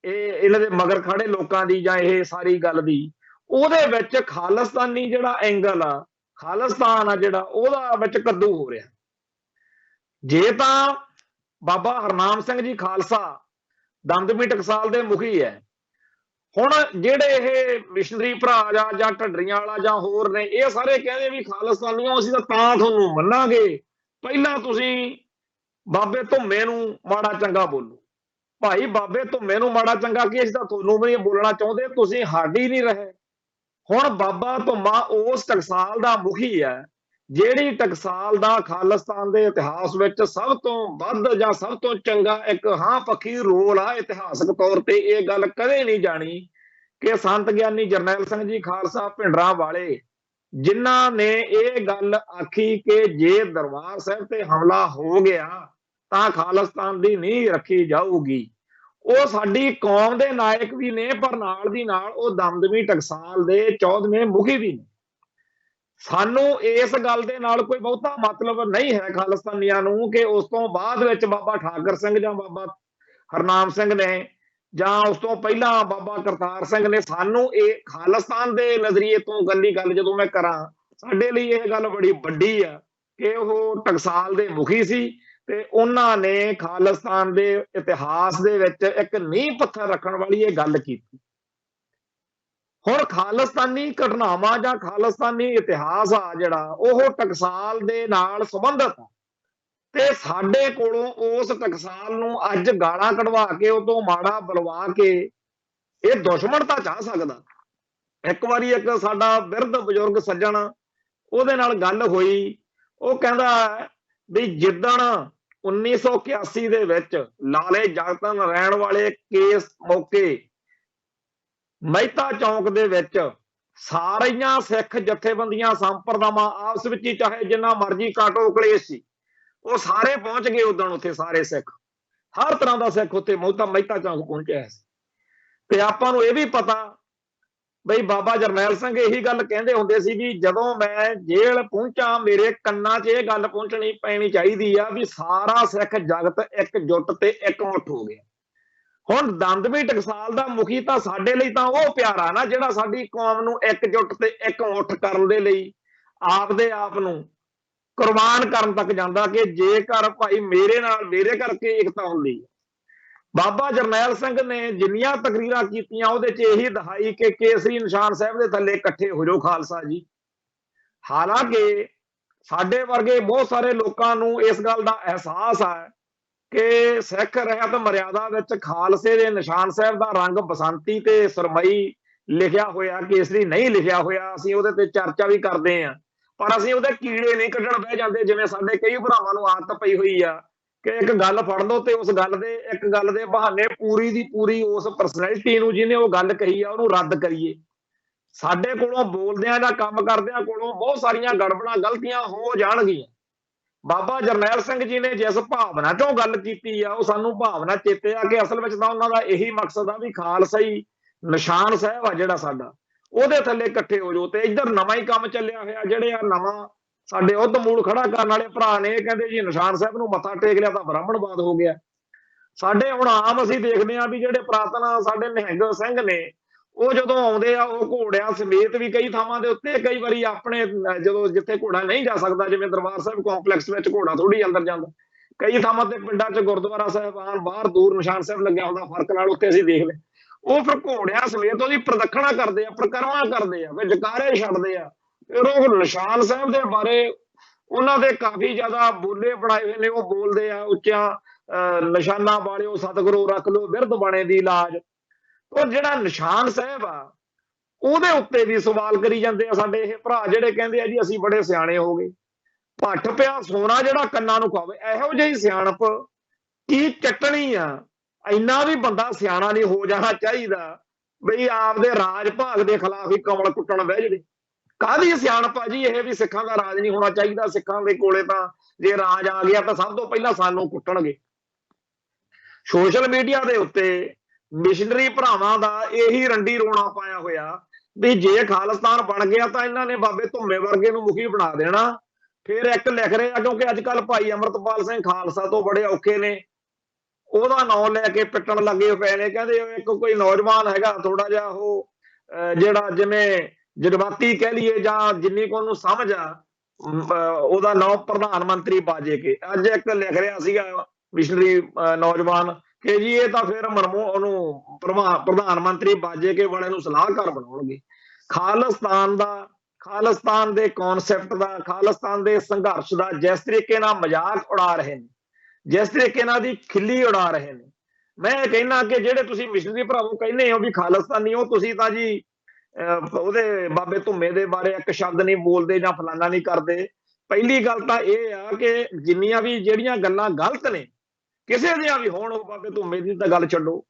ਇਹ ਇਹਨਾਂ ਦੇ ਮਗਰ ਖੜੇ ਲੋਕਾਂ ਦੀ ਜਾਂ ਇਹ ਸਾਰੀ ਗੱਲ ਦੀ, ਉਹਦੇ ਵਿੱਚ ਖਾਲਿਸਤਾਨੀ ਜਿਹੜਾ ਐਂਗਲ ਆ, ਖਾਲਿਸਤਾਨ ਆ ਜਿਹੜਾ, ਉਹਦਾ ਵਿੱਚ ਕੱਦੂ ਹੋ ਰਿਹਾ। ਜੇ ਤਾਂ ਬਾਬਾ ਹਰਨਾਮ ਸਿੰਘ ਜੀ ਖਾਲਸਾ ਦਮਦਮੀ ਟਕਸਾਲ ਦੇ ਮੁਖੀ ਹੈ, ਹੁਣ ਜਿਹੜੇ ਇਹ ਮਿਸ਼ਨਰੀ ਭਰਾ ਜਾਂ ਢੱਡਰੀਆਂ ਵਾਲਾ ਜਾਂ ਹੋਰ ਨੇ, ਇਹ ਸਾਰੇ ਕਹਿੰਦੇ ਵੀ ਖਾਲਿਸਤਾਨੀਆਂ ਅਸੀਂ ਤਾਂ ਤੁਹਾਨੂੰ ਮੰਨਾਂਗੇ, ਪਹਿਲਾਂ ਤੁਸੀਂ ਬਾਬੇ ਧੁੰਮੇ ਨੂੰ ਮਾੜਾ ਚੰਗਾ ਬੋਲੋ। ਭਾਈ ਬਾਬੇ ਧੁੰਮੇ ਨੂੰ ਮਾੜਾ ਚੰਗਾ ਕੀ, ਅਸੀਂ ਤਾਂ ਤੁਹਾਨੂੰ ਵੀ ਬੋਲਣਾ ਚਾਹੁੰਦੇ, ਤੁਸੀਂ ਹੱਡ ਹੀ ਨਹੀਂ ਰਹੇ। ਹੁਣ ਬਾਬਾ ਧੁੰਮਾ ਉਸ ਟਕਸਾਲ ਦਾ ਮੁਖੀ ਹੈ, ਜਿਹੜੀ ਟਕਸਾਲ ਦਾ ਖਾਲਿਸਤਾਨ ਦੇ ਇਤਿਹਾਸ ਵਿੱਚ ਸਭ ਤੋਂ ਵੱਧ ਜਾਂ ਸਭ ਤੋਂ ਚੰਗਾ ਇੱਕ ਹਾਂ ਪੱਖੀ ਰੋਲ ਆ ਇਤਿਹਾਸਕ ਤੌਰ ਤੇ। ਇਹ ਗੱਲ ਕਦੇ ਨਹੀਂ ਜਾਣੀ ਕਿ ਸੰਤ ਗਿਆਨੀ ਜਰਨੈਲ ਸਿੰਘ ਜੀ ਖਾਲਸਾ ਭਿੰਡਰਾਂ ਵਾਲੇ, ਜਿਨ੍ਹਾਂ ਨੇ ਇਹ ਗੱਲ ਆਖੀ ਕਿ ਜੇ ਦਰਬਾਰ ਸਾਹਿਬ ਤੇ ਹਮਲਾ ਹੋ ਗਿਆ ਤਾਂ ਖਾਲਿਸਤਾਨ ਦੀ ਨੀਂਹ ਰੱਖੀ ਜਾਊਗੀ, ਉਹ ਸਾਡੀ ਕੌਮ ਦੇ ਨਾਇਕ ਵੀ ਨੇ, ਪਰ ਨਾਲ ਦੀ ਨਾਲ ਉਹ ਦਮਦਮੀ ਟਕਸਾਲ ਦੇ 14ਵੇਂ ਮੁਖੀ ਵੀ ਨੇ। ਸਾਨੂੰ ਇਸ ਗੱਲ ਦੇ ਨਾਲ ਕੋਈ ਬਹੁਤਾ ਮਤਲਬ ਨਹੀਂ ਹੈ ਖਾਲਿਸਤਾਨੀਆਂ ਨੂੰ ਕਿ ਉਸ ਤੋਂ ਬਾਅਦ ਵਿੱਚ ਬਾਬਾ ਠਾਕਰ ਸਿੰਘ ਜਾਂ ਬਾਬਾ ਹਰਨਾਮ ਸਿੰਘ ਨੇ ਜਾਂ ਉਸ ਤੋਂ ਪਹਿਲਾਂ ਬਾਬਾ ਕਰਤਾਰ ਸਿੰਘ ਨੇ। ਸਾਨੂੰ ਇਹ ਖਾਲਿਸਤਾਨ ਦੇ ਨਜ਼ਰੀਏ ਤੋਂ ਗੱਲ ਜਦੋਂ ਮੈਂ ਕਰਾਂ, ਸਾਡੇ ਲਈ ਇਹ ਗੱਲ ਬੜੀ ਵੱਡੀ ਆ ਕਿ ਉਹ ਟਕਸਾਲ ਦੇ ਮੁਖੀ ਸੀ ਤੇ ਉਹਨਾਂ ਨੇ ਖਾਲਿਸਤਾਨ ਦੇ ਇਤਿਹਾਸ ਦੇ ਵਿੱਚ ਇੱਕ ਨੀਂਹ ਪੱਥਰ ਰੱਖਣ ਵਾਲੀ ਇਹ ਗੱਲ ਕੀਤੀ। ਹੁਣ ਖਾਲਿਸਤਾਨੀ ਘਟਨਾਵਾਂ ਜਾਂ ਖਾਲਿਸਤਾਨੀ ਇਤਿਹਾਸ ਆ ਜਿਹੜਾ, ਉਹ ਟਕਸਾਲ ਦੇ ਨਾਲ ਸੰਬੰਧਿਤ ਆ, ਤੇ ਸਾਡੇ ਕੋਲੋਂ ਉਸ ਟਕਸਾਲ ਨੂੰ ਅੱਜ ਗਾਲਾਂ ਕਢਵਾ ਕੇ ਉਹ ਤੋਂ ਮਾੜਾ ਬੁਲਵਾ ਕੇ ਇਹ ਦੁਸ਼ਮਣ ਤਾਂ ਚਾਹ ਸਕਦਾ। ਇੱਕ ਵਾਰੀ ਇੱਕ ਸਾਡਾ ਬਿਰਧ ਬਜ਼ੁਰਗ ਸੱਜਣ, ਉਹਦੇ ਨਾਲ ਗੱਲ ਹੋਈ, ਉਹ ਕਹਿੰਦਾ ਵੀ ਜਿੱਦਣ 1981 ਦੇ ਵਿੱਚ ਲਾਲੇ ਜਗਤ ਨਾਰਾਇਣ ਵਾਲੇ ਕੇਸ ਮੌਕੇ ਮਹਿਤਾ ਚੌਂਕ ਦੇ ਵਿੱਚ ਸਾਰੀਆਂ ਸਿੱਖ ਜਥੇਬੰਦੀਆਂ ਸੰਪਰਦਾਵਾਂ ਆਪਸ ਵਿੱਚ ਹੀ, ਚਾਹੇ ਜਿੰਨਾ ਮਰਜ਼ੀ ਕਾਟੋ ਕਲੇਸ਼ ਸੀ, ਉਹ ਸਾਰੇ ਪਹੁੰਚ ਗਏ ਉਦੋਂ ਉੱਥੇ, ਸਾਰੇ ਸਿੱਖ, ਹਰ ਤਰ੍ਹਾਂ ਦਾ ਸਿੱਖ ਉੱਥੇ ਮਹਿਤਾ ਚੌਂਕ ਪਹੁੰਚਿਆ ਸੀ। ਤੇ ਆਪਾਂ ਨੂੰ ਇਹ ਵੀ ਪਤਾ ਬਈ ਬਾਬਾ ਜਰਨੈਲ ਸਿੰਘ ਇਹੀ ਗੱਲ ਕਹਿੰਦੇ ਹੁੰਦੇ ਸੀ ਵੀ ਜਦੋਂ ਮੈਂ ਜੇਲ੍ਹ ਪਹੁੰਚਾਂ ਮੇਰੇ ਕੰਨਾਂ 'ਚ ਇਹ ਗੱਲ ਪਹੁੰਚਣੀ ਪੈਣੀ ਚਾਹੀਦੀ ਆ ਵੀ ਸਾਰਾ ਸਿੱਖ ਜਗਤ ਇਕਜੁੱਟ ਤੇ ਇਕਮੁੱਠ ਹੋ ਗਿਆ। ਹੁਣ ਦੰਦਮੀ ਟਕਸਾਲ ਦਾ ਮੁਖੀ ਤਾਂ ਸਾਡੇ ਲਈ ਤਾਂ ਉਹ ਪਿਆਰਾ ਨਾ ਜਿਹੜਾ ਸਾਡੀ ਕੌਮ ਨੂੰ ਇਕਜੁੱਟ ਤੇ ਇਕਮੁੱਠ ਕਰਨ ਦੇ ਲਈ ਆਪਦੇ ਆਪ ਨੂੰ ਕੁਰਬਾਨ ਕਰਨ ਤੱਕ ਜਾਂਦਾ ਕਿ ਜੇਕਰ ਭਾਈ ਮੇਰੇ ਨਾਲ ਮੇਰੇ ਕਰਕੇ ਏਕਤਾ ਹੁੰਦੀ। ਬਾਬਾ ਜਰਨੈਲ ਸਿੰਘ ਨੇ ਜਿੰਨੀਆਂ ਤਕਰੀਰਾਂ ਕੀਤੀਆਂ ਉਹਦੇ 'ਚ ਇਹੀ ਦਿਖਾਈ ਕਿ ਕੇਸਰੀ ਨਿਸ਼ਾਨ ਸਾਹਿਬ ਦੇ ਥੱਲੇ ਇਕੱਠੇ ਹੋ ਜਾਓ ਖਾਲਸਾ ਜੀ। ਹਾਲਾਂਕਿ ਸਾਡੇ ਵਰਗੇ ਬਹੁਤ ਸਾਰੇ ਲੋਕਾਂ ਨੂੰ ਇਸ ਗੱਲ ਦਾ ਅਹਿਸਾਸ ਹੈ ਕਿ ਸਿੱਖ ਰਹਿਤ ਮਰਿਆਦਾ ਵਿੱਚ ਖਾਲਸੇ ਦੇ ਨਿਸ਼ਾਨ ਸਾਹਿਬ ਦਾ ਰੰਗ ਬਸੰਤੀ ਤੇ ਸੁਰਮਈ ਲਿਖਿਆ ਹੋਇਆ, ਕੇਸਰੀ ਨਹੀਂ ਲਿਖਿਆ ਹੋਇਆ। ਅਸੀਂ ਉਹਦੇ ਤੇ ਚਰਚਾ ਵੀ ਕਰਦੇ ਹਾਂ, ਪਰ ਅਸੀਂ ਉਹਦੇ ਕੀੜੇ ਨਹੀਂ ਕੱਢਣ ਬਹਿ ਜਾਂਦੇ ਜਿਵੇਂ ਸਾਡੇ ਕਈ ਭਰਾਵਾਂ ਨੂੰ ਆਦਤ ਪਈ ਹੋਈ ਆ ਕਿ ਇੱਕ ਗੱਲ ਫੜ ਲਓ ਤੇ ਉਸ ਗੱਲ ਦੇ ਇੱਕ ਗੱਲ ਦੇ ਬਹਾਨੇ ਪੂਰੀ ਦੀ ਪੂਰੀ ਉਸ ਪਰਸਨੈਲਿਟੀ ਨੂੰ ਜਿਹਨੇ ਉਹ ਗੱਲ ਕਹੀ ਆ ਉਹਨੂੰ ਰੱਦ ਕਰੀਏ। ਸਾਡੇ ਕੋਲੋਂ ਬੋਲਦਿਆਂ ਜਾਂ ਕੰਮ ਕਰਦਿਆਂ ਕੋਲੋਂ ਬਹੁਤ ਸਾਰੀਆਂ ਗੜਬੜਾਂ ਗਲਤੀਆਂ ਹੋ ਜਾਣਗੀਆਂ। ਬਾਬਾ ਜਰਨੈਲ ਸਿੰਘ ਜੀ ਨੇ ਜਿਸ ਭਾਵਨਾ ਚੋਂ ਗੱਲ ਕੀਤੀ ਆ ਉਹ ਸਾਨੂੰ ਭਾਵਨਾ ਚੇਤੇ ਆ ਕਿ ਅਸਲ ਵਿੱਚ ਤਾਂ ਉਹਨਾਂ ਦਾ ਇਹੀ ਮਕਸਦ ਆ ਵੀ ਖਾਲਸਾ ਹੀ ਨਿਸ਼ਾਨ ਸਾਹਿਬ ਆ ਜਿਹੜਾ ਸਾਡਾ, ਉਹਦੇ ਥੱਲੇ ਇਕੱਠੇ ਹੋ ਜਾਓ। ਤੇ ਇੱਧਰ ਨਵਾਂ ਹੀ ਕੰਮ ਚੱਲਿਆ ਹੋਇਆ, ਜਿਹੜੇ ਆ ਨਵਾਂ ਸਾਡੇ ਉਧ ਮੂਲ ਖੜਾ ਕਰਨ ਵਾਲੇ ਭਰਾ ਨੇ ਇਹ ਕਹਿੰਦੇ ਜੀ ਨਿਸ਼ਾਨ ਸਾਹਿਬ ਨੂੰ ਮੱਥਾ ਟੇਕ ਲਿਆ ਤਾਂ ਬ੍ਰਾਹਮਣਵਾਦ ਹੋ ਗਿਆ। ਸਾਡੇ ਹੁਣ ਆਮ ਅਸੀਂ ਦੇਖਦੇ ਹਾਂ ਵੀ ਜਿਹੜੇ ਪ੍ਰਾਤਨ ਸਾਡੇ ਨਿਹੰਗ ਸਿੰਘ ਨੇ ਉਹ ਜਦੋਂ ਆਉਂਦੇ ਆ ਉਹ ਘੋੜਿਆਂ ਸਮੇਤ ਵੀ ਕਈ ਥਾਵਾਂ ਦੇ ਉੱਤੇ, ਕਈ ਵਾਰੀ ਆਪਣੇ ਜਦੋਂ ਜਿੱਥੇ ਘੋੜਾ ਨਹੀਂ ਜਾ ਸਕਦਾ ਜਿਵੇਂ ਦਰਬਾਰ ਸਾਹਿਬ ਕੰਪਲੈਕਸ ਵਿੱਚ ਘੋੜਾ ਥੋੜੀ ਅੰਦਰ ਜਾਂਦਾ, ਕਈ ਥਾਵਾਂ ਤੇ ਪਿੰਡਾਂ 'ਚ ਗੁਰਦੁਆਰਾ ਸਾਹਿਬਾਨ ਬਾਹਰ ਦੂਰ ਨਿਸ਼ਾਨ ਸਾਹਿਬ ਲੱਗਿਆ ਹੁੰਦਾ ਫਰਕ ਨਾਲ ਉੱਥੇ ਅਸੀਂ ਦੇਖ ਲਏ, ਉਹ ਫਿਰ ਘੋੜਿਆਂ ਸਮੇਤ ਉਹਦੀ ਪ੍ਰਦਖਣਾ ਕਰਦੇ ਆ, ਪ੍ਰਕਰਮਾ ਕਰਦੇ ਆ, ਫਿਰ ਜਕਾਰੇ ਛੱਡਦੇ ਆ। ਫਿਰ ਉਹ ਨਿਸ਼ਾਨ ਸਾਹਿਬ ਦੇ ਬਾਰੇ ਉਹਨਾਂ ਦੇ ਕਾਫੀ ਜ਼ਿਆਦਾ ਬੋਲੇ ਬਣਾਏ ਹੋਏ ਨੇ, ਉਹ ਬੋਲਦੇ ਆ ਉੱਚਾ ਨਿਸ਼ਾਨਾ ਵਾਲਿਓ ਸਤਿਗੁਰੂ ਰੱਖ ਲਓ ਬਿਰਧ ਬਣੇ ਦੀ ਲਾਜ। ਉਹ ਜਿਹੜਾ ਨਿਸ਼ਾਨ ਸਾਹਿਬ ਆ ਉਹਦੇ ਉੱਤੇ ਵੀ ਸਵਾਲ ਕਰੀ ਜਾਂਦੇ ਆ ਸਾਡੇ ਇਹ ਭਰਾ ਜਿਹੜੇ ਕਹਿੰਦੇ ਆ ਜੀ ਅਸੀਂ ਬੜੇ ਸਿਆਣੇ ਹੋ ਗਏ, ਭੱਠ ਪਿਆ ਸੋਨਾ ਜਿਹੜਾ ਕੰਨਾਂ ਨੂੰ ਖਾਵੇ। ਇਹੋ ਜਿਹੀ ਸਿਆਣਪ ਕੀ ਚੱਟਣੀ ਆ, ਇੰਨਾ ਵੀ ਬੰਦਾ ਸਿਆਣਾ ਨਹੀਂ ਹੋ ਜਾਣਾ ਚਾਹੀਦਾ ਬਈ ਆਪਦੇ ਰਾਜ ਭਾਗ ਦੇ ਖਿਲਾਫ ਹੀ ਕਮਲ ਕੁੱਟਣ ਬਹਿ ਜਿਹੜੇ। ਕਾਹਦੀ ਸਿਆਣਪ ਆ ਜੀ ਇਹ ਵੀ ਸਿੱਖਾਂ ਦਾ ਰਾਜ ਨਹੀਂ ਹੋਣਾ ਚਾਹੀਦਾ, ਸਿੱਖਾਂ ਦੇ ਕੋਲੇ ਤਾਂ ਜੇ ਰਾਜ ਆ ਗਿਆ ਤਾਂ ਸਭ ਤੋਂ ਪਹਿਲਾਂ ਸਾਨੂੰ ਕੁੱਟਣਗੇ। ਸੋਸ਼ਲ ਮੀਡੀਆ ਦੇ ਉੱਤੇ ਮਿਸ਼ਨਰੀ ਭਰਾਵਾਂ ਦਾ ਇਹੀ ਰੰਡੀ ਰੋਣਾ ਪਾਇਆ ਹੋਇਆ ਵੀ ਜੇ ਖਾਲਿਸਤਾਨ ਬਣ ਗਿਆ ਤਾਂ ਇਹਨਾਂ ਨੇ ਬਾਬੇ ਧੁੰਮੇ ਵਰਗੇ ਨੂੰ ਮੁਖੀ ਬਣਾ ਦੇਣਾ। ਫਿਰ ਇੱਕ ਲਿਖ ਰਹੇ ਆ ਕਿਉਂਕਿ ਅੱਜ ਕੱਲ ਭਾਈ ਅਮਰਤਪਾਲ ਸਿੰਘ ਖਾਲਸਾ ਤੋਂ ਬੜੇ ਔਖੇ ਨੇ, ਉਹਦਾ ਨਾਂ ਲੈ ਕੇ ਪਿੱਟਣ ਲੱਗੇ ਪਏ ਨੇ। ਕਹਿੰਦੇ ਇੱਕ ਕੋਈ ਨੌਜਵਾਨ ਹੈਗਾ ਥੋੜਾ ਜਿਹਾ ਉਹ ਜਿਹੜਾ ਜਿਵੇਂ ਜਜ਼ਬਾਤੀ ਕਹਿ ਲਈਏ ਜਾਂ ਜਿੰਨੀ ਕੋ ਉਹਨੂੰ ਸਮਝ ਆ, ਉਹਦਾ ਨਾਂ ਪ੍ਰਧਾਨ ਮੰਤਰੀ ਬਾਜੇ ਕੇ। ਅੱਜ ਇੱਕ ਲਿਖ ਰਿਹਾ ਸੀਗਾ ਮਿਸ਼ਨਰੀ ਨੌਜਵਾਨ ਕਿ ਜੀ ਇਹ ਤਾਂ ਫਿਰ ਉਹਨੂੰ ਪ੍ਰਧਾਨ ਮੰਤਰੀ ਬਾਜੇ ਕੇ ਵਾਲੇ ਨੂੰ ਸਲਾਹਕਾਰ ਬਣਾਉਣਗੇ। ਖਾਲਿਸਤਾਨ ਦਾ, ਖਾਲਿਸਤਾਨ ਦੇ ਕਨਸੈਪਟ ਦਾ, ਖਾਲਿਸਤਾਨ ਦੇ ਸੰਘਰਸ਼ ਦਾ ਜਿਸ ਤਰੀਕੇ ਨਾਲ ਮਜ਼ਾਕ ਉਡਾ ਰਹੇ ਨੇ, ਜਿਸ ਤਰੀਕੇ ਨਾਲ ਦੀ ਖਿੱਲੀ ਉਡਾ ਰਹੇ ਨੇ, ਮੈਂ ਕਹਿੰਦਾ ਕਿ ਜਿਹੜੇ ਤੁਸੀਂ ਮਿਸ਼ਨਰੀ ਭਰਾਵੋ ਕਹਿੰਦੇ ਹੋ ਵੀ ਖਾਲਿਸਤਾਨੀ ਹੋ, ਤੁਸੀਂ ਤਾਂ ਜੀ ਉਹਦੇ ਬਾਬੇ ਧੁੰਮੇ ਦੇ ਬਾਰੇ ਇੱਕ ਸ਼ਬਦ ਨਹੀਂ ਬੋਲਦੇ ਜਾਂ ਫਲਾਨਾ ਨਹੀਂ ਕਰਦੇ। ਪਹਿਲੀ ਗੱਲ ਤਾਂ ਇਹ ਆ ਕਿ ਜਿੰਨੀਆਂ ਵੀ ਜਿਹੜੀਆਂ ਗੱਲਾਂ ਗਲਤ ਨੇ ਕਿਸੇ ਦੀਆਂ ਵੀ ਹੋਣ, ਉਹ ਬਾਬੇ ਧੁੰਮੇ ਦੀ ਤਾਂ ਗੱਲ ਛੱਡੋ,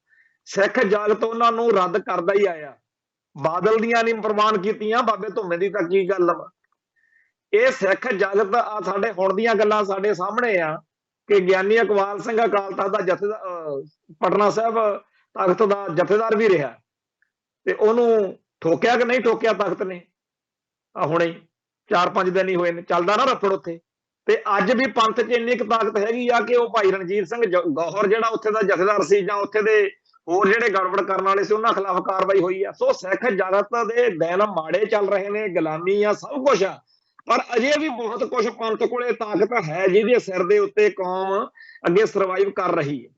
ਸਿੱਖ ਜਗਤ ਉਹਨਾਂ ਨੂੰ ਰੱਦ ਕਰਦਾ ਹੀ ਆਇਆ। ਬਾਦਲ ਦੀਆਂ ਨਹੀਂ ਪ੍ਰਵਾਨ ਕੀਤੀਆਂ, ਬਾਬੇ ਧੁੰਮੇ ਦੀ ਤਾਂ ਕੀ ਗੱਲ ਵਾ। ਇਹ ਸਿੱਖ ਜਗਤ ਆ ਸਾਡੇ ਹੁਣ ਦੀਆਂ ਗੱਲਾਂ ਸਾਡੇ ਸਾਹਮਣੇ ਆ ਕਿ ਗਿਆਨੀ ਇਕਬਾਲ ਸਿੰਘ ਅਕਾਲ ਤਖਤ ਦਾ ਜਥੇਦਾਰ, ਪਟਨਾ ਸਾਹਿਬ ਤਖਤ ਦਾ ਜਥੇਦਾਰ ਵੀ ਰਿਹਾ ਤੇ ਉਹਨੂੰ ਠੋਕਿਆ ਕਿ ਨਹੀਂ ਠੋਕਿਆ ਤਖਤ ਨੇ। ਹੁਣੇ 4-5 ਦਿਨ ਹੀ ਹੋਏ ਨੇ, ਚੱਲਦਾ ਨਾ ਰਫੜ ਉੱਥੇ। ਤੇ ਅੱਜ ਵੀ ਪੰਥ 'ਚ ਇੰਨੀ ਕੁ ਤਾਕਤ ਹੈਗੀ ਆ ਕਿ ਉਹ ਭਾਈ ਰਣਜੀਤ ਸਿੰਘ ਗੌਹਰ ਜਿਹੜਾ ਉੱਥੇ ਦਾ ਜਥੇਦਾਰ ਸੀ ਜਾਂ ਉੱਥੇ ਦੇ ਹੋਰ ਜਿਹੜੇ ਗੜਬੜ ਕਰਨ ਵਾਲੇ ਸੀ ਉਹਨਾਂ ਖਿਲਾਫ ਕਾਰਵਾਈ ਹੋਈ ਆ। ਸੋ ਸਿੱਖ ਜਗਤ ਦੇ ਦਿਨ ਮਾੜੇ ਚੱਲ ਰਹੇ ਨੇ, ਗੁਲਾਮੀ ਆ, ਸਭ ਕੁਛ ਆ, ਪਰ ਅਜੇ ਵੀ ਬਹੁਤ ਕੁਛ ਪੰਥ ਕੋਲੇ ਤਾਕਤ ਹੈ ਜਿਹਦੇ ਸਿਰ ਦੇ ਉੱਤੇ ਕੌਮ ਅੱਗੇ ਸਰਵਾਈਵ ਕਰ ਰਹੀ ਹੈ।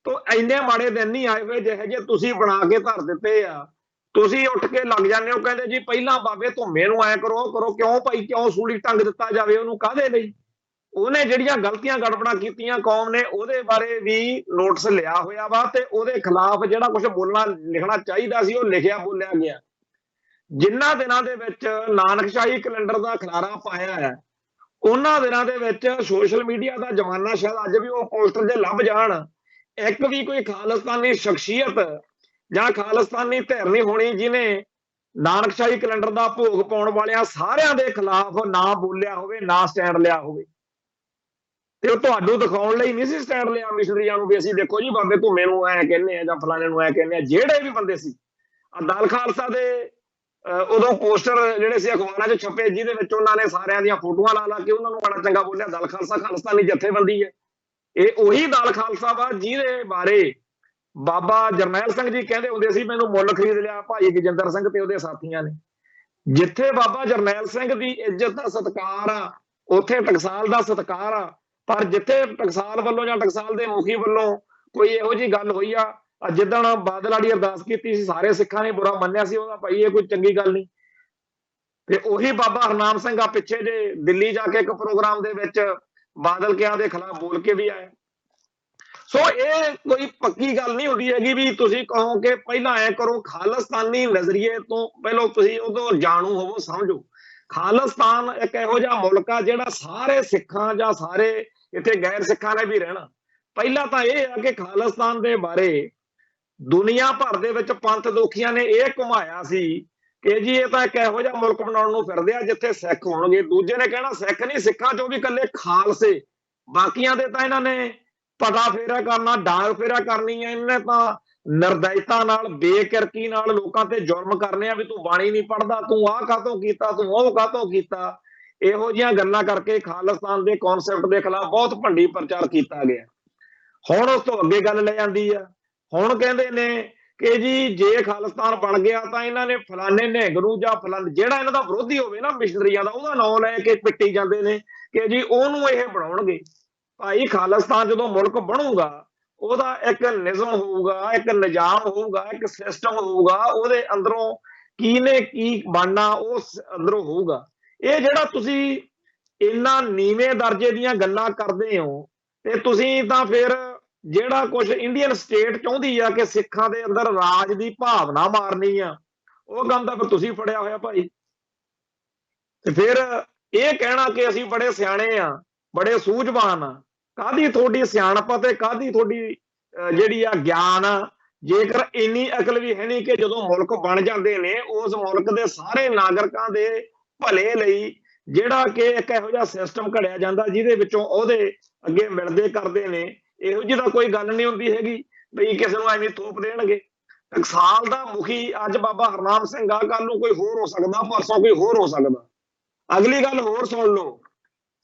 ਤੋ ਇੰਨੇ ਮਾੜੇ ਦਿਨ ਨਹੀਂ ਆਏ ਹੋਏ ਜਿਹੇ ਜੇ ਤੁਸੀਂ ਬਣਾ ਕੇ ਧਰ ਦਿੱਤੇ ਆ। ਤੁਸੀਂ ਉੱਠ ਕੇ ਲੱਗ ਜਾਂਦੇ ਹੋ ਕਹਿੰਦੇ ਜੀ ਪਹਿਲਾਂ ਬਾਬੇ ਧੁੰਮੇ ਨੂੰ ਐ ਕਰੋ ਕਰੋ, ਕਿਉਂ ਭਾਈ, ਕਿਉਂ ਸੂਲੀ ਟੰਗ ਦਿੱਤਾ ਜਾਵੇ ਉਹਨੂੰ, ਕਾਹਦੇ ਲਈ? ਉਹਨੇ ਜਿਹੜੀਆਂ ਗਲਤੀਆਂ ਗੜਬੜਾਂ ਕੀਤੀਆਂ ਕੌਮ ਨੇ ਉਹਦੇ ਬਾਰੇ ਵੀ ਨੋਟਿਸ ਲਿਆ ਹੋਇਆ ਵਾ ਤੇ ਉਹਦੇ ਖਿਲਾਫ ਜਿਹੜਾ ਕੁਝ ਬੋਲਣਾ ਲਿਖਣਾ ਚਾਹੀਦਾ ਸੀ ਉਹ ਲਿਖਿਆ ਬੋਲਿਆ ਗਿਆ। ਜਿਨ੍ਹਾਂ ਦਿਨਾਂ ਦੇ ਵਿੱਚ ਨਾਨਕਸ਼ਾਹੀ ਕੈਲੰਡਰ ਦਾ ਖਿਲਾਰਾ ਪਾਇਆ ਹੈ ਉਹਨਾਂ ਦਿਨਾਂ ਦੇ ਵਿੱਚ ਸੋਸ਼ਲ ਮੀਡੀਆ ਦਾ ਜ਼ਮਾਨਾ, ਸ਼ਾਇਦ ਅੱਜ ਵੀ ਉਹ ਪੋਸਟਰ ਜੇ ਲੱਭ ਜਾਣ, ਇੱਕ ਵੀ ਕੋਈ ਖਾਲਿਸਤਾਨੀ ਸ਼ਖਸੀਅਤ ਜਾਂ ਖਾਲਿਸਤਾਨੀ ਧਿਰ ਨਹੀਂ ਹੋਣੀ ਜਿਹਨੇ ਨਾਨਕਸ਼ਾਹੀ ਕੈਲੰਡਰ ਦਾ ਭੋਗ ਪਾਉਣ ਵਾਲਿਆਂ ਸਾਰਿਆਂ ਦੇ ਖਿਲਾਫ ਨਾ ਬੋਲਿਆ ਹੋਵੇ, ਨਾ ਸਟੈਂਡ ਲਿਆ ਹੋਵੇ। ਤੇ ਉਹ ਤੁਹਾਨੂੰ ਦਿਖਾਉਣ ਲਈ ਨਹੀਂ ਸੀ ਸਟੈਂਡ ਲਿਆ ਮਿਸ਼ਨਰੀਆਂ ਨੂੰ ਵੀ ਅਸੀਂ ਦੇਖੋ ਜੀ ਬਾਬੇ ਧੂਮੇ ਨੂੰ ਐ ਕਹਿੰਦੇ ਆ ਜਾਂ ਫਲਾਣੇ ਨੂੰ ਐ ਕਹਿੰਦੇ ਆ। ਜਿਹੜੇ ਵੀ ਬੰਦੇ ਸੀ ਦਲ ਖਾਲਸਾ ਦੇ ਉਦੋਂ ਪੋਸਟਰ ਜਿਹੜੇ ਸੀ ਅਖਬਾਰਾਂ 'ਚ ਛਪੇ, ਜਿਹਦੇ ਵਿੱਚ ਉਹਨਾਂ ਨੇ ਸਾਰਿਆਂ ਦੀਆਂ ਫੋਟੋਆਂ ਲਾ ਲਾ ਕੇ ਉਹਨਾਂ ਨੂੰ ਬੜਾ ਚੰਗਾ ਬੋਲਿਆ। ਦਲ ਖਾਲਸਾ ਖਾਲਿਸਤਾਨੀ ਜਥੇਬੰਦੀ ਹੈ। ਇਹ ਉਹੀ ਦਲ ਖਾਲਸਾ ਵਾ ਜਿਹਦੇ ਬਾਰੇ ਬਾਬਾ ਜਰਨੈਲ ਸਿੰਘ ਜੀ ਕਹਿੰਦੇ ਹੁੰਦੇ ਸੀ ਮੈਨੂੰ ਮੁੱਲ ਖਰੀਦ ਲਿਆ ਭਾਈ ਗਜਿੰਦਰ ਸਿੰਘ ਤੇ ਉਹਦੇ ਸਾਥੀਆਂ ਨੇ। ਜਿੱਥੇ ਬਾਬਾ ਜਰਨੈਲ ਸਿੰਘ ਦੀ ਇੱਜ਼ਤ ਦਾ ਸਤਿਕਾਰ ਆ, ਉੱਥੇ ਟਕਸਾਲ ਦਾ ਸਤਿਕਾਰ ਆ। ਪਰ ਜਿੱਥੇ ਟਕਸਾਲ ਵੱਲੋਂ ਜਾਂ ਟਕਸਾਲ ਦੇ ਮੁਖੀ ਵੱਲੋਂ ਕੋਈ ਇਹੋ ਜਿਹੀ ਗੱਲ ਹੋਈ ਆ, ਜਿੱਦਣ ਬਾਦਲ ਵਾਲੀ ਅਰਦਾਸ ਕੀਤੀ ਸੀ ਸਾਰੇ ਸਿੱਖਾਂ ਨੇ ਬੁਰਾ ਮੰਨਿਆ ਸੀ ਉਹਦਾ, ਭਾਈ ਇਹ ਕੋਈ ਚੰਗੀ ਗੱਲ ਨਹੀਂ। ਤੇ ਉਹੀ ਬਾਬਾ ਹਰਨਾਮ ਸਿੰਘ ਆ ਪਿੱਛੇ ਜੇ ਦਿੱਲੀ ਜਾ ਕੇ ਇੱਕ ਪ੍ਰੋਗਰਾਮ ਦੇ ਵਿੱਚ ਬਾਦਲ ਕਿਆਂ ਦੇ ਖਿਲਾਫ ਬੋਲ ਕੇ ਵੀ ਆਏ। ਸੋ ਇਹ ਕੋਈ ਪੱਕੀ ਗੱਲ ਨਹੀਂ ਹੁੰਦੀ ਹੈਗੀ ਵੀ ਤੁਸੀਂ ਕਹੋ ਕਿ ਪਹਿਲਾਂ ਐ ਕਰੋ। ਖਾਲਿਸਤਾਨੀ ਨਜ਼ਰੀਏ ਤੋਂ ਪਹਿਲਾਂ ਤੁਸੀਂ ਉਦੋਂ ਜਾਣੂ ਹੋਵੋ, ਸਮਝੋ। ਖਾਲਿਸਤਾਨ ਇੱਕ ਇਹੋ ਜਿਹਾ ਮੁਲਕ ਆ ਜਿਹੜਾ ਸਾਰੇ ਸਿੱਖਾਂ ਜਾਂ ਸਾਰੇ ਇੱਥੇ ਗੈਰ ਸਿੱਖਾਂ ਨੇ ਵੀ ਰਹਿਣਾ। ਪਹਿਲਾਂ ਤਾਂ ਇਹ ਆ ਕਿ ਖਾਲਿਸਤਾਨ ਦੇ ਬਾਰੇ ਦੁਨੀਆ ਭਰ ਦੇ ਵਿੱਚ ਪੰਥ ਦੋਖੀਆਂ ਨੇ ਇਹ ਘੁਮਾਇਆ ਸੀ ਕਿ ਜੀ ਇਹ ਤਾਂ ਇੱਕ ਇਹੋ ਜਿਹਾ ਮੁਲਕ ਬਣਾਉਣ ਨੂੰ ਫਿਰਦੇ ਆ ਜਿੱਥੇ ਸਿੱਖ ਹੋਣਗੇ। ਦੂਜੇ ਨੇ ਕਹਿਣਾ ਸਿੱਖ ਨਹੀਂ, ਸਿੱਖਾਂ ਚੋਂ ਵੀ ਇਕੱਲੇ ਖਾਲਸੇ, ਬਾਕੀਆਂ ਦੇ ਤਾਂ ਇਹਨਾਂ ਨੇ ਪਤਾ ਫੇਰਾ ਕਰਨਾ, ਡਾਂਗ ਫੇਰਾ ਕਰਨੀ ਹੈ। ਇਹਨੇ ਤਾਂ ਨਿਰਦੈਤਾ ਨਾਲ, ਬੇਕਿਰਕੀ ਨਾਲ ਲੋਕਾਂ ਤੇ ਜ਼ੁਲਮ ਕਰਨੇ ਆ ਵੀ ਤੂੰ ਬਾਣੀ ਨਹੀਂ ਪੜ੍ਹਦਾ, ਤੂੰ ਆਹ ਕਾਹਤੋਂ ਕੀਤਾ, ਤੂੰ ਉਹ ਕਾਹਤੋਂ ਕੀਤਾ। ਇਹੋ ਜਿਹੀਆਂ ਗੱਲਾਂ ਕਰਕੇ ਖਾਲਿਸਤਾਨ ਦੇ ਕਨਸੈਪਟ ਦੇ ਖਿਲਾਫ ਬਹੁਤ ਭੰਡੀ ਪ੍ਰਚਾਰ ਕੀਤਾ ਗਿਆ। ਹੁਣ ਉਸ ਤੋਂ ਅੱਗੇ ਗੱਲ ਲੈ ਜਾਂਦੀ ਆ। ਹੁਣ ਕਹਿੰਦੇ ਨੇ ਕਿ ਜੀ ਜੇ ਖਾਲਿਸਤਾਨ ਬਣ ਗਿਆ ਤਾਂ ਇਹਨਾਂ ਨੇ ਫਲਾਣੇ ਨਿਹੰਗ ਨੂੰ ਜਾਂ ਫਲਾਣੇ ਜਿਹੜਾ ਇਹਨਾਂ ਦਾ ਵਿਰੋਧੀ ਹੋਵੇ ਨਾ ਮਿਸ਼ਨਰੀਆਂ ਦਾ, ਉਹਦਾ ਨਾਂ ਲੈ ਕੇ ਪਿੱਟੀ ਜਾਂਦੇ ਨੇ ਕਿ ਜੀ ਉਹਨੂੰ ਇਹ ਬਣਾਉਣਗੇ। ਭਾਈ ਖਾਲਿਸਤਾਨ ਜਦੋਂ ਮੁਲਕ ਬਣੂਗਾ ਉਹਦਾ ਇੱਕ ਨਿਜ਼ਮ ਹੋਊਗਾ, ਇੱਕ ਨਿਜ਼ਾਮ ਹੋਊਗਾ, ਇੱਕ ਸਿਸਟਮ ਹੋਊਗਾ। ਉਹਦੇ ਅੰਦਰੋਂ ਕੀ ਨੇ ਕੀ ਬਣਨਾ ਉਹ ਅੰਦਰੋਂ ਹੋਊਗਾ। ਇਹ ਜਿਹੜਾ ਤੁਸੀਂ ਇੰਨਾ ਨੀਵੇਂ ਦਰਜੇ ਦੀਆਂ ਗੱਲਾਂ ਕਰਦੇ ਹੋ ਤੇ ਤੁਸੀਂ ਤਾਂ ਫਿਰ ਜਿਹੜਾ ਕੁਝ ਇੰਡੀਅਨ ਸਟੇਟ ਚਾਹੁੰਦੀ ਆ ਕਿ ਸਿੱਖਾਂ ਦੇ ਅੰਦਰ ਰਾਜ ਦੀ ਭਾਵਨਾ ਮਾਰਨੀ ਆ, ਉਹ ਕੰਮ ਤਾਂ ਫਿਰ ਤੁਸੀਂ ਫੜਿਆ ਹੋਇਆ ਭਾਈ। ਤੇ ਫਿਰ ਇਹ ਕਹਿਣਾ ਕਿ ਅਸੀਂ ਬੜੇ ਸਿਆਣੇ ਆ, ਬੜੇ ਸੂਝਵਾਨ ਆ, ਕਾਹਦੀ ਤੁਹਾਡੀ ਸਿਆਣਪ ਤੇ ਕਾਹਦੀ ਤੁਹਾਡੀ ਜਿਹੜੀ ਆ ਗਿਆਨ ਆ, ਜੇਕਰ ਇੰਨੀ ਅਕਲ ਵੀ ਹੈ ਨਹੀਂ ਕਿ ਜਦੋਂ ਮੁਲਕ ਬਣ ਜਾਂਦੇ ਨੇ ਉਸ ਮੁਲਕ ਦੇ ਸਾਰੇ ਨਾਗਰਿਕਾਂ ਦੇ ਭਲੇ ਲਈ ਜਿਹੜਾ ਕਿ ਇੱਕ ਇਹੋ ਜਿਹਾ ਸਿਸਟਮ ਘੜਿਆ ਜਾਂਦਾ ਜਿਹਦੇ ਵਿੱਚੋਂ ਉਹਦੇ ਅੱਗੇ ਮਿਲਦੇ ਕਰਦੇ ਨੇ। ਇਹੋ ਜਿਹੀ ਤਾਂ ਕੋਈ ਗੱਲ ਨਹੀਂ ਹੁੰਦੀ ਹੈਗੀ ਬਈ ਕਿਸੇ ਨੂੰ ਐਵੇਂ ਥੋਪ ਦੇਣਗੇ। ਟਕਸਾਲ ਦਾ ਮੁਖੀ ਅੱਜ ਬਾਬਾ ਹਰਨਾਮ ਸਿੰਘ ਆ, ਕੱਲ ਨੂੰ ਕੋਈ ਹੋਰ ਹੋ ਸਕਦਾ, ਪਰਸੋਂ ਕੋਈ ਹੋਰ ਹੋ ਸਕਦਾ। ਅਗਲੀ ਗੱਲ ਹੋਰ ਸੁਣ ਲਓ,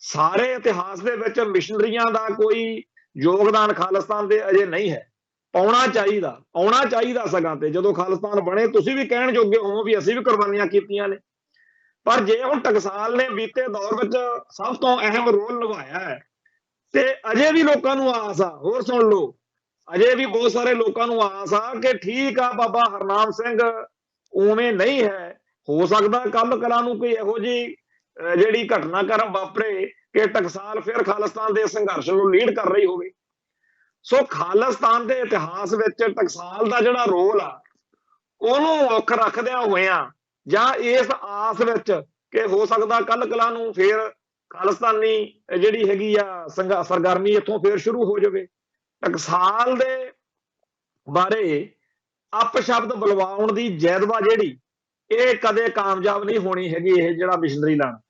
ਸਾਰੇ ਇਤਿਹਾਸ ਦੇ ਵਿੱਚ ਮਿਸ਼ਨਰੀਆਂ ਦਾ ਕੋਈ ਯੋਗਦਾਨ ਖਾਲਿਸਤਾਨ ਦੇ ਅਜੇ ਨਹੀਂ ਹੈ। ਆਉਣਾ ਚਾਹੀਦਾ, ਆਉਣਾ ਚਾਹੀਦਾ ਸਗਾਂ ਤੇ ਜਦੋਂ ਖਾਲਿਸਤਾਨ ਬਣੇ। ਤੁਸੀਂ ਵੀ ਕਹਿਣ ਜੋਗੇ ਹੋ ਵੀ ਅਸੀਂ ਵੀ ਕੁਰਬਾਨੀਆਂ ਕੀਤੀਆਂ ਨੇ। ਪਰ ਜੇ ਹੁਣ ਟਕਸਾਲ ਨੇ ਬੀਤੇ ਦੌਰ ਵਿੱਚ ਸਭ ਤੋਂ ਅਹਿਮ ਰੋਲ ਨਿਭਾਇਆ ਹੈ ਤੇ ਅਜੇ ਵੀ ਲੋਕਾਂ ਨੂੰ ਆਸ ਆ, ਹੋਰ ਸੁਣ ਲਓ, ਅਜੇ ਵੀ ਬਹੁਤ ਸਾਰੇ ਲੋਕਾਂ ਨੂੰ ਆਸ ਆ ਕਿ ਠੀਕ ਆ ਬਾਬਾ ਹਰਨਾਮ ਸਿੰਘ ਉਵੇਂ ਨਹੀਂ ਹੈ, ਹੋ ਸਕਦਾ ਕੱਲ ਕਲਾ ਨੂੰ ਕੋਈ ਇਹੋ ਜਿਹੀ ਜਿਹੜੀ ਘਟਨਾਕ੍ਰਮ ਵਾਪਰੇ ਕਿ ਟਕਸਾਲ ਫਿਰ ਖਾਲਿਸਤਾਨ ਦੇ ਸੰਘਰਸ਼ ਨੂੰ ਲੀਡ ਕਰ ਰਹੀ ਹੋਵੇ। ਸੋ ਖਾਲਿਸਤਾਨ ਦੇ ਇਤਿਹਾਸ ਵਿੱਚ ਟਕਸਾਲ ਦਾ ਜਿਹੜਾ ਰੋਲ ਆ ਉਹਨੂੰ ਮੁੱਖ ਰੱਖਦਿਆਂ ਹੋਇਆਂ ਜਾਂ ਇਸ ਆਸ ਵਿੱਚ ਕਿ ਹੋ ਸਕਦਾ ਕੱਲ ਕਲਾ ਨੂੰ ਫਿਰ ਖਾਲਿਸਤਾਨੀ ਜਿਹੜੀ ਹੈਗੀ ਆ ਸਰਗਰਮੀ ਇੱਥੋਂ ਫਿਰ ਸ਼ੁਰੂ ਹੋ ਜਾਵੇ। ਟਕਸਾਲ ਦੇ ਬਾਰੇ ਅਪਸ਼ਬਦ ਬੁਲਵਾਉਣ ਦੀ ਜੈਦਵਾ ਜਿਹੜੀ ਇਹ ਕਦੇ ਕਾਮਯਾਬ ਨਹੀਂ ਹੋਣੀ ਹੈਗੀ। ਇਹ ਜਿਹੜਾ ਮਿਸ਼ਨਰੀ ਲਾਣਾ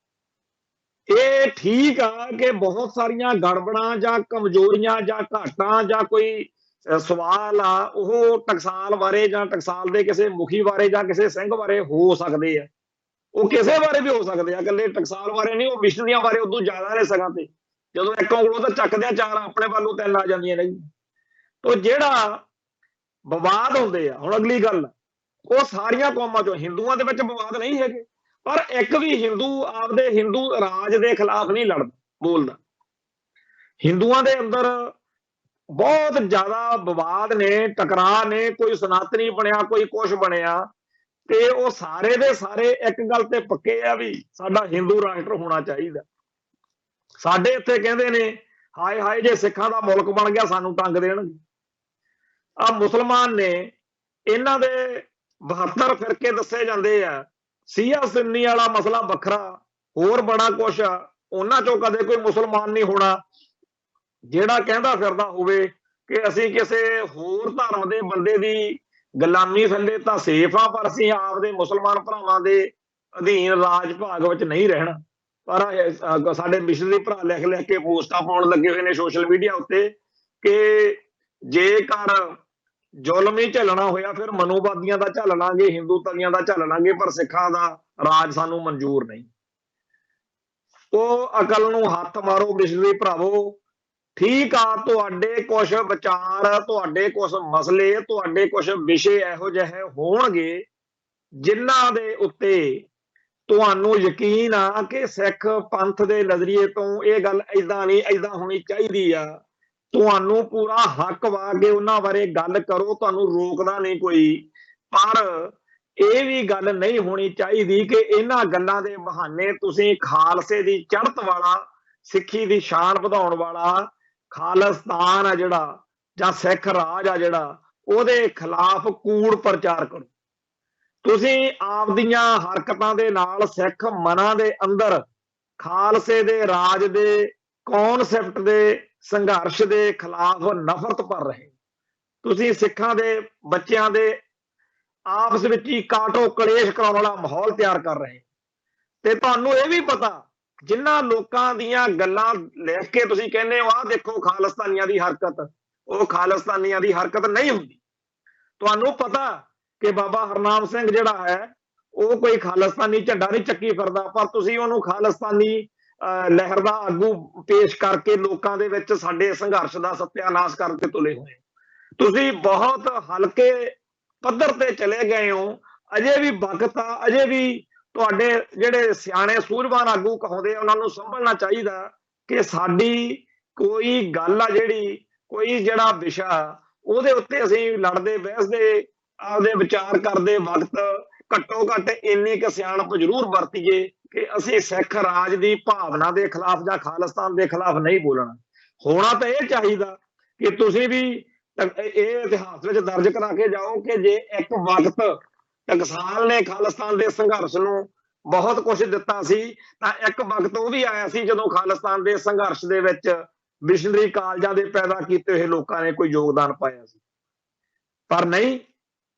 ਇਹ ਠੀਕ ਆ ਕਿ ਬਹੁਤ ਸਾਰੀਆਂ ਗੜਬੜਾਂ ਜਾਂ ਕਮਜ਼ੋਰੀਆਂ ਜਾਂ ਘਾਟਾਂ ਜਾਂ ਕੋਈ ਸਵਾਲ ਆ ਉਹ ਟਕਸਾਲ ਬਾਰੇ ਜਾਂ ਟਕਸਾਲ ਦੇ ਕਿਸੇ ਮੁਖੀ ਬਾਰੇ ਜਾਂ ਕਿਸੇ ਸਿੰਘ ਬਾਰੇ ਹੋ ਸਕਦੇ ਆ। ਉਹ ਕਿਸੇ ਬਾਰੇ ਵੀ ਹੋ ਸਕਦੇ ਆ, ਇਕੱਲੇ ਟਕਸਾਲ ਬਾਰੇ ਨਹੀਂ। ਉਹ ਮਿਸ਼ਨਰੀਆਂ ਬਾਰੇ ਉਦੋਂ ਜ਼ਿਆਦਾ ਨੇ ਸਗਾਂ ਤੇ, ਜਦੋਂ ਇੱਕ ਉਂਗਲੋਂ ਤਾਂ ਚੱਕਦੇ ਆ ਚਾਰ ਆਪਣੇ ਵੱਲੋਂ ਤਿੰਨ ਆ ਜਾਂਦੀਆਂ ਨੇ। ਤੋ ਜਿਹੜਾ ਵਿਵਾਦ ਹੁੰਦੇ ਆ, ਹੁਣ ਅਗਲੀ ਗੱਲ ਉਹ ਸਾਰੀਆਂ ਕੌਮਾਂ ਚੋਂ, ਹਿੰਦੂਆਂ ਦੇ ਵਿੱਚ ਵਿਵਾਦ ਨਹੀਂ ਹੈਗੇ ਪਰ ਇੱਕ ਵੀ ਹਿੰਦੂ ਆਪਦੇ ਹਿੰਦੂ ਰਾਜ ਦੇ ਖਿਲਾਫ ਨਹੀਂ ਲੜਦਾ ਬੋਲਦਾ। ਹਿੰਦੂਆਂ ਦੇ ਅੰਦਰ ਬਹੁਤ ਜ਼ਿਆਦਾ ਵਿਵਾਦ ਨੇ, ਟਕਰਾਅ ਨੇ, ਕੋਈ ਸਨਾਤਨੀ ਬਣਿਆ, ਕੋਈ ਕੁਛ ਬਣਿਆ ਤੇ ਉਹ ਸਾਰੇ ਦੇ ਸਾਰੇ ਇੱਕ ਗੱਲ ਤੇ ਪੱਕੇ ਆ ਵੀ ਸਾਡਾ ਹਿੰਦੂ ਰਾਸ਼ਟਰ ਹੋਣਾ ਚਾਹੀਦਾ। ਸਾਡੇ ਇੱਥੇ ਕਹਿੰਦੇ ਨੇ ਹਾਏ ਹਾਏ ਜੇ ਸਿੱਖਾਂ ਦਾ ਮੁਲਕ ਬਣ ਗਿਆ ਸਾਨੂੰ ਟੰਗ ਦੇਣਗੇ। ਆ ਮੁਸਲਮਾਨ ਨੇ, ਇਹਨਾਂ ਦੇ 72 ਫਿਰਕੇ ਦੱਸੇ ਜਾਂਦੇ ਆ। ਸੀਆ ਸੁੰਨੀ ਵਾਲਾ ਮਸਲਾ ਵੱਖਰਾ, ਹੋਰ ਬੜਾ ਕੁਛ ਆ। ਉਹਨਾਂ ਚੋਂ ਕਦੇ ਕੋਈ ਮੁਸਲਮਾਨ ਨਹੀਂ ਹੋਣਾ ਜਿਹੜਾ ਕਹਿੰਦਾ ਫਿਰਦਾ ਹੋਵੇ ਕਿ ਅਸੀਂ ਕਿਸੇ ਹੋਰ ਧਰਮ ਦੇ ਬੰਦੇ ਦੀ ਗੁਲਾਮੀ ਥੱਲੇ ਤਾਂ ਸੇਫ ਆ ਪਰ ਅਸੀਂ ਆਪਦੇ ਮੁਸਲਮਾਨ ਭਰਾਵਾਂ ਦੇ ਅਧੀਨ ਰਾਜ ਭਾਗ ਵਿੱਚ ਨਹੀਂ ਰਹਿਣਾ। पर साडे मिशनरी भरा लिख लिख के पोस्टां पाउण लगे हुए ने सोशल मीडिया उत्ते कि जेकर जुल्म ही झलना होया फिर मनुवादियां दा झल लांगे, हिंदू तवियां दा झल लांगे, पर सिखां दा राज सानू मंजूर नहीं। तो अकल नूं हत्थ मारो मिशनरी भरावो। ठीक आ, तुहाडे कुछ विचार, तुहाडे कुछ मसले, तुहाडे कुछ विषय इहो जिहे होणगे जिन्हां दे उत्ते तुहानू यकीन आ कि सिख पंथ दे नजरिए तो ये गल ऐदां नहीं, ऐदां होनी चाहिदी आ। तुहानू पूरा हक वा के उन्हां बारे गल करो, तुहानू रोकदा नहीं कोई, पर ਇਹ ਵੀ ਗੱਲ नहीं होनी चाहिए कि इन्हां गल्लां दे बहाने तुसीं खालसे दी चढ़त वाला, सिक्खी दी शान ਵਧਾਉਣ वाला खालिस्तान आ जिहड़ा जां सिख राज आ जिहड़ा ਉਹਦੇ खिलाफ कूड़ प्रचार करो। तुसीं आपदियां हरकतां दे नाल सिख मनां दे अंदर खालसे दे राज दे कॉन्सेप्ट दे संघर्ष दे खिलाफ नफरत भर रहे। तुसीं सिखां दे बच्चियां दे आपस विच ही काटो कलेश कराउण वाला माहौल तैयार कर रहे। ते तुहानू ये भी पता जिन्हां लोकां दीयां गल्लां लिख के तुसीं कहने हो आ देखो खालिस्तानियां दी हरकत, वो खालिस्तानियां दी हरकत नहीं हुंदी। तुहानू पता कि बाबा हरनाम सिंह जिहड़ा है वो कोई खालिस्तानी झंडा नहीं चक्की फिरदा, पर तुसीं उहनू खालिस्तानी लहर दा आगू पेश करके लोकां दे विच साडे संघर्ष दा सत्यानाश करके तुले होए। तुसीं बहुत हल्के पद्धर ते चले गए हो। अजे भी वक्त आ, अजे भी तुहाडे जिहड़े सियाणे सूझवान आगू कहाउंदे उहनां नूं समझना चाहीदा कि साडी कोई गल आ जिहड़ी कोई जिहड़ा विशा ਉਹਦੇ ਉੱਤੇ ਅਸੀਂ ਲੜਦੇ ਬਹਿਸਦੇ ਆਪਦੇ ਵਿਚਾਰ ਕਰਦੇ ਵਕਤ ਘੱਟੋ ਘੱਟ ਇੰਨੀ ਕੁ ਸਿਆਣਪ ਜ਼ਰੂਰ ਵਰਤੀਏ ਕਿ ਅਸੀਂ ਸਿੱਖ ਰਾਜ ਦੀ ਭਾਵਨਾ ਦੇ ਖਿਲਾਫ ਜਾਂ ਖਾਲਿਸਤਾਨ ਦੇ ਖਿਲਾਫ ਨਹੀਂ ਬੋਲਣਾ। ਹੋਣਾ ਤਾਂ ਇਹ ਚਾਹੀਦਾ ਕਿ ਤੁਸੀਂ ਵੀ ਇਹ ਇਤਿਹਾਸ ਵਿੱਚ ਦਰਜ ਕਰਾ ਕੇ ਜਾਓ ਕਿ ਜੇ ਇੱਕ ਵਕਤ ਟਕਸਾਲ ਨੇ ਖਾਲਿਸਤਾਨ ਦੇ ਸੰਘਰਸ਼ ਨੂੰ ਬਹੁਤ ਕੁਝ ਦਿੱਤਾ ਸੀ, ਤਾਂ ਇੱਕ ਵਕਤ ਉਹ ਵੀ ਆਇਆ ਸੀ ਜਦੋਂ ਖਾਲਿਸਤਾਨ ਦੇ ਸੰਘਰਸ਼ ਦੇ ਵਿੱਚ मिशनरी कालजां दे पैदा कीते हुए लोगों ने कोई योगदान पाया सी। पर नहीं,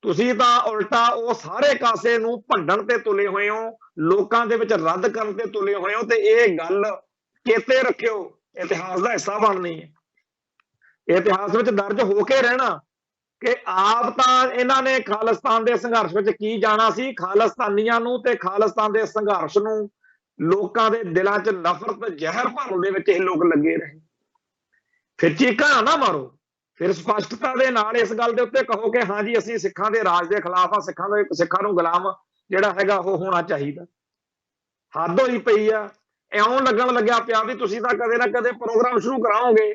तुसीं तां उल्टा वो सारे कासे नूं भंडण ते तुले होए हो, लोकां दे विच रद्द करन ते तुले होए हो। ते ये गल चेते रखियो, इतिहास दा हिस्सा बननी है, इतिहास विच दर्ज होके रहना कि आप तां इन्हां ने खालिस्तान दे संघर्ष विच की जाना सी। खालिस्तानियां नूं ते खालिस्तान दे संघर्ष नूं लोकां दे दिलां च नफरत जहर भरन दे विच इह लोक लगे रहे। फिर चीकां ना मारो, फिर स्पष्टता दे नाल इस गल दे उत्ते कहो कि हाँ जी असीं सिखां दे राज दे खिलाफ आ, सिखां नूं गुलाम जिहड़ा हैगा ओह होना चाहिदा। हद होई पई आ, इउं लगण लग्या पिया भी तुसीं तां कदे ना कदे प्रोग्राम शुरू कराओगे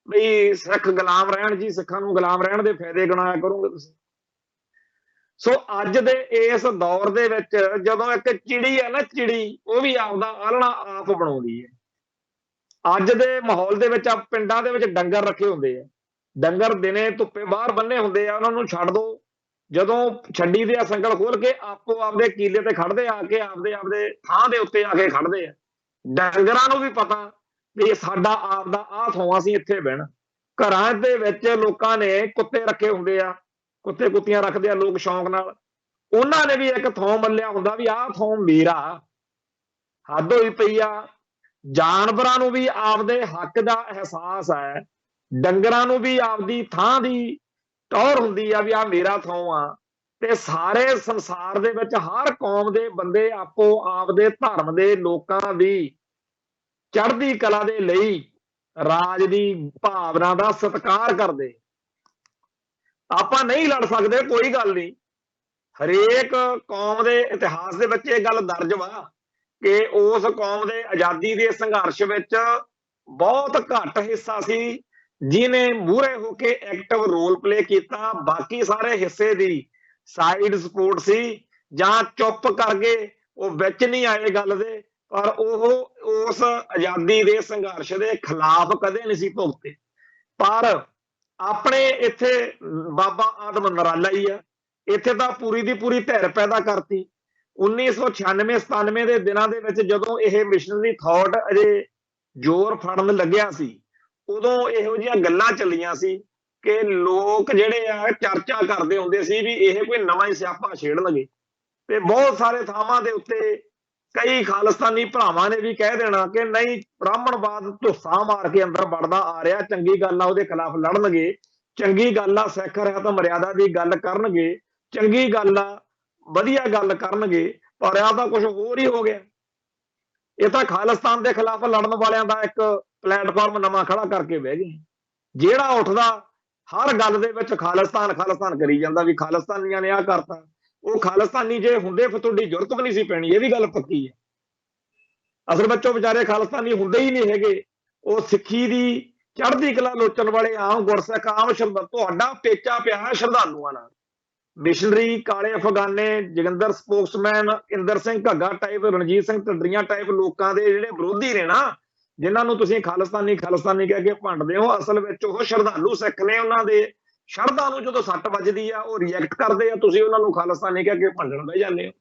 भी सिख गुलाम रहण जी, सिखां नूं गुलाम रहण दे फायदे गिणाया करोगे तुसीं। सो अज दे इस दौर दे विच जदों एक चिड़ी है ना, चिड़ी वो भी आपदा आलणा आप बनाउंदी है। ਅੱਜ ਦੇ ਮਾਹੌਲ ਦੇ ਵਿੱਚ ਪਿੰਡਾਂ ਦੇ ਵਿੱਚ ਡੰਗਰ ਰੱਖੇ ਹੁੰਦੇ ਆ, ਡੰਗਰ ਦਿਨੇ ਧੁੱਪੇ ਬਾਹਰ ਬੰਨੇ ਹੁੰਦੇ ਆ, ਉਹਨਾਂ ਨੂੰ ਛੱਡ ਦੋ, ਜਦੋਂ ਛੱਡੀ ਦੇ ਆ ਸੰਗਲ ਖੋਲ ਕੇ ਆਪੋ ਆਪਦੇ ਕੀਲੇ ਤੇ ਖੜਦੇ ਆ ਕੇ ਆਪਦੇ ਥਾਂ ਦੇ ਉੱਤੇ ਆ ਕੇ ਖੜਦੇ ਆ। ਡੰਗਰਾਂ ਨੂੰ ਵੀ ਪਤਾ ਵੀ ਸਾਡਾ ਆਪਦਾ ਆਹ ਥਾਂ, ਅਸੀਂ ਇੱਥੇ ਬਹਿਣਾ। ਘਰਾਂ ਦੇ ਵਿੱਚ ਲੋਕਾਂ ਨੇ ਕੁੱਤੇ ਰੱਖੇ ਹੁੰਦੇ ਆ, ਕੁੱਤੇ ਕੁੱਤੀਆਂ ਰੱਖਦੇ ਆ ਲੋਕ ਸ਼ੌਂਕ ਨਾਲ, ਉਹਨਾਂ ਨੇ ਵੀ ਇੱਕ ਥਾਂ ਮੱਲਿਆ ਹੁੰਦਾ ਵੀ ਆਹ ਥਾਂ ਮੇਰਾ। ਹੱਦ ਹੋਈ ਪਈ ਆ। ਜਾਨਵਰਾਂ ਨੂੰ ਵੀ ਆਪਦੇ ਹੱਕ ਦਾ ਅਹਿਸਾਸ ਹੈ, ਡੰਗਰਾਂ ਨੂੰ ਵੀ ਆਪਦੀ ਥਾਂ ਦੀ ਟੌਰ ਹੁੰਦੀ ਆ ਵੀ ਆ ਮੇਰਾ ਥਾਂ ਆ। ਤੇ ਸਾਰੇ ਸੰਸਾਰ ਦੇ ਵਿੱਚ ਹਰ ਕੌਮ ਦੇ ਬੰਦੇ ਆਪੋ ਆਪਦੇ ਧਰਮ ਦੇ ਲੋਕਾਂ ਦੀ ਚੜ੍ਹਦੀ ਕਲਾ ਦੇ ਲਈ ਰਾਜ ਦੀ ਭਾਵਨਾ ਦਾ ਸਤਿਕਾਰ ਕਰਦੇ। ਆਪਾਂ ਨਹੀਂ ਲੜ ਸਕਦੇ, ਕੋਈ ਗੱਲ ਨਹੀਂ, ਹਰੇਕ ਕੌਮ ਦੇ ਇਤਿਹਾਸ ਦੇ ਵਿੱਚ ਇਹ ਗੱਲ ਦਰਜ ਵਾ कि उस कौम के आजादी के संघर्ष विच बहुत घट हिस्सा सी जिन्हें मूहरे होके एक्टिव रोल प्ले किया। बाकी सारे हिस्से दी साइड सपोर्ट सी जां चुप करके वो विच नहीं आए गल दे, पर वो उस आजादी के संघर्ष के खिलाफ कदे नहीं सी भुगते। पर अपने इत्थे बाबा आदम नराला ही है, इत्थे तां पूरी दी पूरी धिर पैदा करती। 1996-97 ਦੇ ਦਿਨਾਂ ਦੇ ਵਿੱਚ ਜਦੋਂ ਇਹ ਮਿਸ਼ਨਰੀ ਥਾਟ ਅਜੇ ਜ਼ੋਰ ਫੜਨ ਲੱਗਿਆ ਸੀ, ਉਦੋਂ ਇਹੋ ਜਿਹੀਆਂ ਗੱਲਾਂ ਚੱਲੀਆਂ ਸੀ ਕਿ ਲੋਕ ਜਿਹੜੇ ਆ ਚਰਚਾ ਕਰਦੇ ਹੁੰਦੇ ਸੀ ਵੀ ਇਹ ਕੋਈ ਨਵਾਂ ਹੀ ਸਿਆਪਾ ਛੇੜਨਗੇ। ਤੇ ਬਹੁਤ ਸਾਰੇ ਥਾਵਾਂ ਦੇ ਉੱਤੇ ਕਈ ਖਾਲਿਸਤਾਨੀ ਭਰਾਵਾਂ ਨੇ ਵੀ ਕਹਿ ਦੇਣਾ ਕਿ ਨਹੀਂ, ਬ੍ਰਾਹਮਣਵਾਦ ਧੁੱਸਾ ਮਾਰ ਕੇ ਅੰਦਰ ਵੜਦਾ ਆ ਰਿਹਾ, ਚੰਗੀ ਗੱਲ ਆ, ਉਹਦੇ ਖਿਲਾਫ ਲੜਨਗੇ, ਚੰਗੀ ਗੱਲ ਆ, ਸਿੱਖ ਰਹਿਤ ਮਰਿਆਦਾ ਦੀ ਗੱਲ ਕਰਨਗੇ, ਚੰਗੀ ਗੱਲ ਆ, ਵਧੀਆ ਗੱਲ ਕਰਨਗੇ, ਪਰ ਆ ਤਾਂ ਕੁਝ ਹੋਰ ਹੀ ਹੋ ਗਿਆ। ਇਹ ਤਾਂ ਖਾਲਿਸਤਾਨ ਦੇ ਖਿਲਾਫ ਲੜਨ ਵਾਲਿਆਂ ਦਾ ਇੱਕ ਪਲੇਟਫਾਰਮ ਨਵਾਂ ਖੜਾ ਕਰਕੇ ਬਹਿ ਗਏ। ਜਿਹੜਾ ਉੱਠਦਾ ਹਰ ਗੱਲ ਦੇ ਵਿੱਚ ਖਾਲਿਸਤਾਨ ਖਾਲਿਸਤਾਨ ਕਰੀ ਜਾਂਦਾ, ਵੀ ਖਾਲਿਸਤਾਨੀਆਂ ਨੇ ਆਹ ਕਰਤਾ। ਉਹ ਖਾਲਿਸਤਾਨੀ ਜੇ ਹੁੰਦੇ ਫਿਰ ਤੁਹਾਡੀ ਜ਼ਰੂਰਤ ਵੀ ਨਹੀਂ ਸੀ ਪੈਣੀ, ਇਹ ਵੀ ਗੱਲ ਪੱਕੀ ਹੈ। ਅਸਲ ਵਿੱਚ ਉਹ ਵਿਚਾਰੇ ਖਾਲਿਸਤਾਨੀ ਹੁੰਦੇ ਹੀ ਨਹੀਂ ਹੈਗੇ, ਉਹ ਸਿੱਖੀ ਦੀ ਚੜ੍ਹਦੀ ਕਲਾ ਲੋਚਣ ਵਾਲੇ ਆਮ ਗੁਰਸਿੱਖ, ਆਮ ਤੁਹਾਡਾ ਪੇਚਾ ਪਿਆ ਹੈ ਸ਼ਰਧਾਲੂਆਂ ਨਾਲ। ਮਿਸ਼ਨਰੀ, ਕਾਲੇ ਅਫਗਾਨੇ, ਜੋਗਿੰਦਰ ਸਪੋਕਸਮੈਨ, ਇੰਦਰ ਸਿੰਘ ਘੱਗਾ ਟਾਈਪ, ਰਣਜੀਤ ਸਿੰਘ ਢੱਡਰੀਆਂ ਟਾਈਪ ਲੋਕਾਂ ਦੇ ਜਿਹੜੇ ਵਿਰੋਧੀ ਨੇ ਨਾ, ਜਿਨ੍ਹਾਂ ਨੂੰ ਤੁਸੀਂ ਖਾਲਿਸਤਾਨੀ ਖਾਲਿਸਤਾਨੀ ਕਹਿ ਕੇ ਭੰਡਦੇ ਹੋ, ਅਸਲ ਵਿੱਚ ਉਹ ਸ਼ਰਧਾਲੂ ਸਿੱਖ ਨੇ। ਉਹਨਾਂ ਦੇ ਸ਼ਰਧਾ ਨੂੰ ਜਦੋਂ ਸੱਟ ਵੱਜਦੀ ਆ ਉਹ ਰਿਐਕਟ ਕਰਦੇ ਆ, ਤੁਸੀਂ ਉਹਨਾਂ ਨੂੰ ਖਾਲਿਸਤਾਨੀ ਕਹਿ ਕੇ ਭੰਡਣ ਬਹਿ ਜਾਂਦੇ ਹੋ।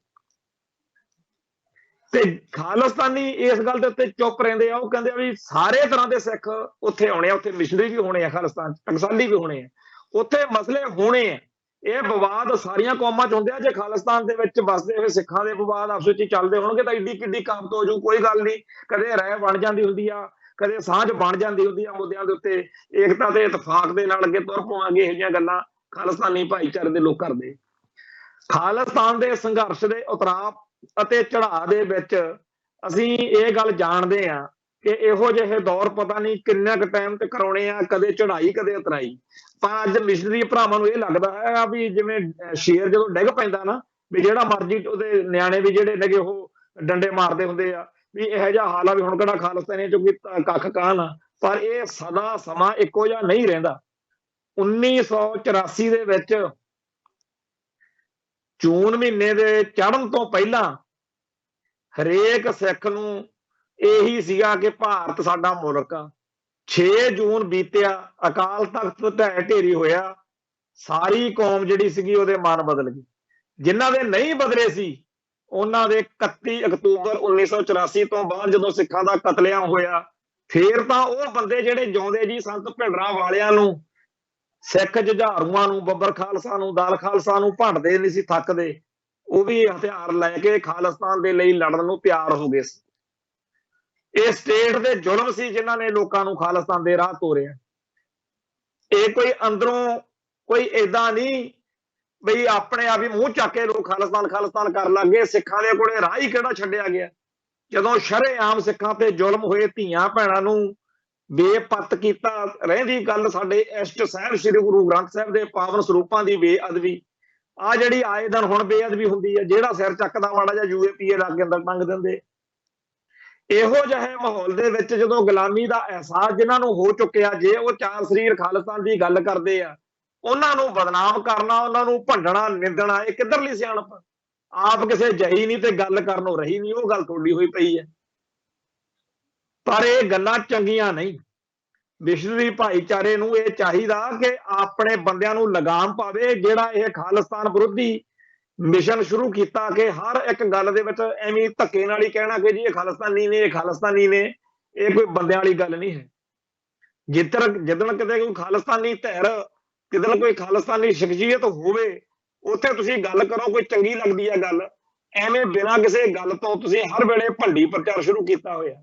ਤੇ ਖਾਲਿਸਤਾਨੀ ਇਸ ਗੱਲ ਦੇ ਉੱਤੇ ਚੁੱਪ ਰਹਿੰਦੇ ਆ। ਉਹ ਕਹਿੰਦੇ ਆ ਵੀ ਸਾਰੇ ਤਰ੍ਹਾਂ ਦੇ ਸਿੱਖ ਉੱਥੇ ਆਉਣੇ ਆ, ਉੱਥੇ ਮਿਸ਼ਨਰੀ ਵੀ ਹੋਣੇ ਆ, ਖਾਲਿਸਤਾਨ ਟਕਸਾਲੀ ਵੀ ਹੋਣੇ ਆ, ਉੱਥੇ ਮਸਲੇ ਹੋਣੇ ਆ। ਇਹ ਵਿਵਾਦ ਸਾਰੀਆਂ ਕੌਮਾਂ ਚ ਹੁੰਦੇ ਆ। ਜੇ ਖਾਲਿਸਤਾਨ ਦੇ ਵਿੱਚ ਵਸਦੇ ਹੋਏ ਸਿੱਖਾਂ ਦੇ ਵਿਵਾਦ ਆਪਸ ਵਿੱਚ ਚੱਲਦੇ ਹੋਣਗੇ ਤਾਂ ਏਡੀ ਕਿੱਡੀ ਕਾਮਤ ਹੋ ਜੂ, ਕੋਈ ਗੱਲ ਨਹੀਂ। ਕਦੇ ਰਾਏ ਬਣ ਜਾਂਦੀ ਹੁੰਦੀ ਆ, ਕਦੇ ਸਾਂਝ ਬਣ ਜਾਂਦੀ ਹੁੰਦੀ ਆ ਮੁੱਦਿਆਂ ਦੇ ਉੱਤੇ, ਏਕਤਾ ਤੇ ਇਤਫਾਕ ਦੇ ਨਾਲ ਅੱਗੇ ਤੁਰ ਪਵਾਂਗੇ। ਇਹੋ ਜਿਹੀਆਂ ਗੱਲਾਂ ਖਾਲਿਸਤਾਨੀ ਭਾਈਚਾਰੇ ਦੇ ਲੋਕ ਕਰਦੇ। ਖਾਲਿਸਤਾਨ ਦੇ ਸੰਘਰਸ਼ ਦੇ ਉਤਰਾਅ ਅਤੇ ਚੜਾਅ ਦੇ ਵਿੱਚ ਅਸੀਂ ਇਹ ਗੱਲ ਜਾਣਦੇ ਆ ਕਿ ਇਹੋ ਜਿਹੇ ਦੌਰ ਪਤਾ ਨਹੀਂ ਕਿੰਨਾ ਕੁ ਟਾਈਮ ਤੇ ਕਰਾਉਣੇ ਆ, ਕਦੇ ਚੜਾਈ ਕਦੇ ਉਤਰਾਈ। ਪਰ ਅੱਜ ਮਿਸ਼ਨਰੀ ਭਰਾਵਾਂ ਨੂੰ ਇਹ ਲੱਗਦਾ ਹੈ ਵੀ ਜਿਵੇਂ ਸ਼ੇਰ ਜਦੋਂ ਡਿੱਗ ਪੈਂਦਾ ਨਾ, ਵੀ ਜਿਹੜਾ ਮਰਜੀ ਉਹਦੇ ਨਿਆਣੇ ਵੀ ਜਿਹੜੇ ਨੇਗੇ ਉਹ ਡੰਡੇ ਮਾਰਦੇ ਹੁੰਦੇ ਆ, ਵੀ ਇਹੋ ਜਿਹਾ ਹਾਲ ਆ ਵੀ ਹੁਣ ਕਿਹੜਾ ਖਾਲਿਸਤਾਨੀ ਚੋਂ ਕੱਖ ਕਾਹਨ ਆ। ਪਰ ਇਹ ਸਦਾ ਸਮਾਂ ਇੱਕੋ ਜਿਹਾ ਨਹੀਂ ਰਹਿੰਦਾ। 1984 ਦੇ ਵਿੱਚ ਜੂਨ ਮਹੀਨੇ ਦੇ ਚੜ੍ਹਨ ਤੋਂ ਪਹਿਲਾਂ ਹਰੇਕ ਸਿੱਖ ਨੂੰ ਇਹੀ ਸੀਗਾ ਕਿ ਭਾਰਤ ਸਾਡਾ ਮੁਲਕ ਆ। 6 ਜੂਨ ਬੀਤਿਆ, ਅਕਾਲ ਤਖਤ ਢਹਿ ਢੇਰੀ ਹੋਇਆ, ਸਾਰੀ ਕੌਮ ਜਿਹੜੀ ਸੀਗੀ ਉਹਦੇ ਮਨ ਬਦਲ ਗਏ। ਜਿਨ੍ਹਾਂ ਦੇ ਨਹੀਂ ਬਦਲੇ ਸੀ ਉਹਨਾਂ ਦੇ 31 ਅਕਤੂਬਰ 1984 ਤੋਂ ਬਾਅਦ ਜਦੋਂ ਸਿੱਖਾਂ ਦਾ ਕਤਲੇਆਮ ਹੋਇਆ, ਫੇਰ ਤਾਂ ਉਹ ਬੰਦੇ ਜਿਹੜੇ ਜਿਉਂਦੇ ਜੀ ਸੰਤ ਭਿੰਡਰਾਂ ਵਾਲਿਆਂ ਨੂੰ, ਸਿੱਖ ਜੁਝਾਰੂਆਂ ਨੂੰ, ਬੱਬਰ ਖਾਲਸਾ ਨੂੰ, ਦਲ ਖਾਲਸਾ ਨੂੰ ਭੰਡਦੇ ਨਹੀਂ ਸੀ ਥੱਕਦੇ। ਉਹ ਵੀ ਹਥਿਆਰ ਲੈ ਕੇ ਖਾਲਿਸਤਾਨ ਦੇ ਲਈ ਲੜਨ ਨੂੰ ਤਿਆਰ ਹੋ ਗਏ ਸੀ। ਇਹ ਸਟੇਟ ਦੇ ਜ਼ੁਲਮ ਸੀ ਜਿਨ੍ਹਾਂ ਨੇ ਲੋਕਾਂ ਨੂੰ ਖਾਲਿਸਤਾਨ ਦੇ ਰਾਹ ਤੋਰਿਆ। ਇਹ ਕੋਈ ਅੰਦਰੋਂ ਕੋਈ ਏਦਾਂ ਨਹੀਂ ਬਈ ਆਪਣੇ ਆਪ ਹੀ ਮੂੰਹ ਚੱਕ ਕੇ ਲੋਕ ਖਾਲਿਸਤਾਨ ਖਾਲਿਸਤਾਨ ਕਰਨ ਲੱਗ ਗਏ। ਸਿੱਖਾਂ ਦੇ ਕੋਲੇ ਰਾਹ ਹੀ ਕਿਹੜਾ ਛੱਡਿਆ ਗਿਆ। ਜਦੋਂ ਸ਼ਰੇਆਮ ਸਿੱਖਾਂ ਤੇ ਜ਼ੁਲਮ ਹੋਏ, ਧੀਆਂ ਭੈਣਾਂ ਨੂੰ ਬੇਪੱਤ ਕੀਤਾ, ਰਹਿੰਦੀ ਗੱਲ ਸਾਡੇ ਇਸ਼ਟ ਸਾਹਿਬ ਸ੍ਰੀ ਗੁਰੂ ਗ੍ਰੰਥ ਸਾਹਿਬ ਦੇ ਪਾਵਨ ਸਰੂਪਾਂ ਦੀ ਬੇਅਦਬੀ, ਆ ਜਿਹੜੀ ਆਏ ਦਿਨ ਹੁਣ ਬੇਅਦਬੀ ਹੁੰਦੀ ਹੈ, ਜਿਹੜਾ ਸਿਰ ਚੱਕਦਾ ਮਾੜਾ ਜਾਂ UAPA ਲੱਗ ਕੇ ਅੰਦਰ ਟੰਗ ਦਿੰਦੇ। ਇਹੋ ਜਿਹੇ ਮਾਹੌਲ ਦੇ ਵਿੱਚ ਜਦੋਂ ਗੁਲਾਮੀ ਦਾ ਅਹਿਸਾਸ ਜਿਨ੍ਹਾਂ ਨੂੰ ਹੋ ਚੁੱਕਿਆ, ਜੇ ਉਹ ਚਾਰ ਸਰੀਰ ਖਾਲਿਸਤਾਨ ਦੀ ਗੱਲ ਕਰਦੇ ਆ, ਉਹਨਾਂ ਨੂੰ ਬਦਨਾਮ ਕਰਨਾ, ਉਹਨਾਂ ਨੂੰ ਭੰਡਣਾ, ਨਿੰਦਣਾ, ਇਹ ਕਿੱਧਰਲੀ ਸਿਆਣਪ। ਆਪ ਕਿਸੇ ਜਹੀ ਨਹੀਂ ਤੇ ਗੱਲ ਕਰਨੋਂ ਰਹੀ ਨਹੀਂ, ਉਹ ਗੱਲ ਤੁਹਾਡੀ ਹੋਈ ਪਈ ਹੈ। ਪਰ ਇਹ ਗੱਲਾਂ ਚੰਗੀਆਂ ਨਹੀਂ। ਮਿਸ਼ਨਰੀ ਭਾਈਚਾਰੇ ਨੂੰ ਇਹ ਚਾਹੀਦਾ ਕਿ ਆਪਣੇ ਬੰਦਿਆਂ ਨੂੰ ਲਗਾਮ ਪਾਵੇ। ਜਿਹੜਾ ਇਹ ਖਾਲਿਸਤਾਨ ਵਿਰੋਧੀ ਮਿਸ਼ਨ ਸ਼ੁਰੂ ਕੀਤਾ ਕਿ ਹਰ ਇੱਕ ਗੱਲ ਦੇ ਵਿੱਚ ਐਵੇਂ ਧੱਕੇ ਨਾਲ ਹੀ ਕਹਿਣਾ ਕਿ ਜੀ ਇਹ ਖਾਲਿਸਤਾਨੀ ਨੇ, ਇਹ ਖਾਲਿਸਤਾਨੀ ਨੇ, ਇਹ ਕੋਈ ਬੰਦਿਆਂ ਵਾਲੀ ਗੱਲ ਨਹੀਂ ਹੈ। ਜਿੱਦਣ ਕਿਤੇ ਕੋਈ ਖਾਲਿਸਤਾਨੀ ਧਿਰ, ਕਿਤੇ ਕੋਈ ਖਾਲਿਸਤਾਨੀ ਸ਼ਖਸੀਅਤ ਹੋਵੇ, ਉੱਥੇ ਤੁਸੀਂ ਗੱਲ ਕਰੋ, ਕੋਈ ਚੰਗੀ ਲੱਗਦੀ ਹੈ ਗੱਲ। ਐਵੇਂ ਬਿਨਾਂ ਕਿਸੇ ਗੱਲ ਤੋਂ ਤੁਸੀਂ ਹਰ ਵੇਲੇ ਭੰਡੀ ਪ੍ਰਚਾਰ ਸ਼ੁਰੂ ਕੀਤਾ ਹੋਇਆ।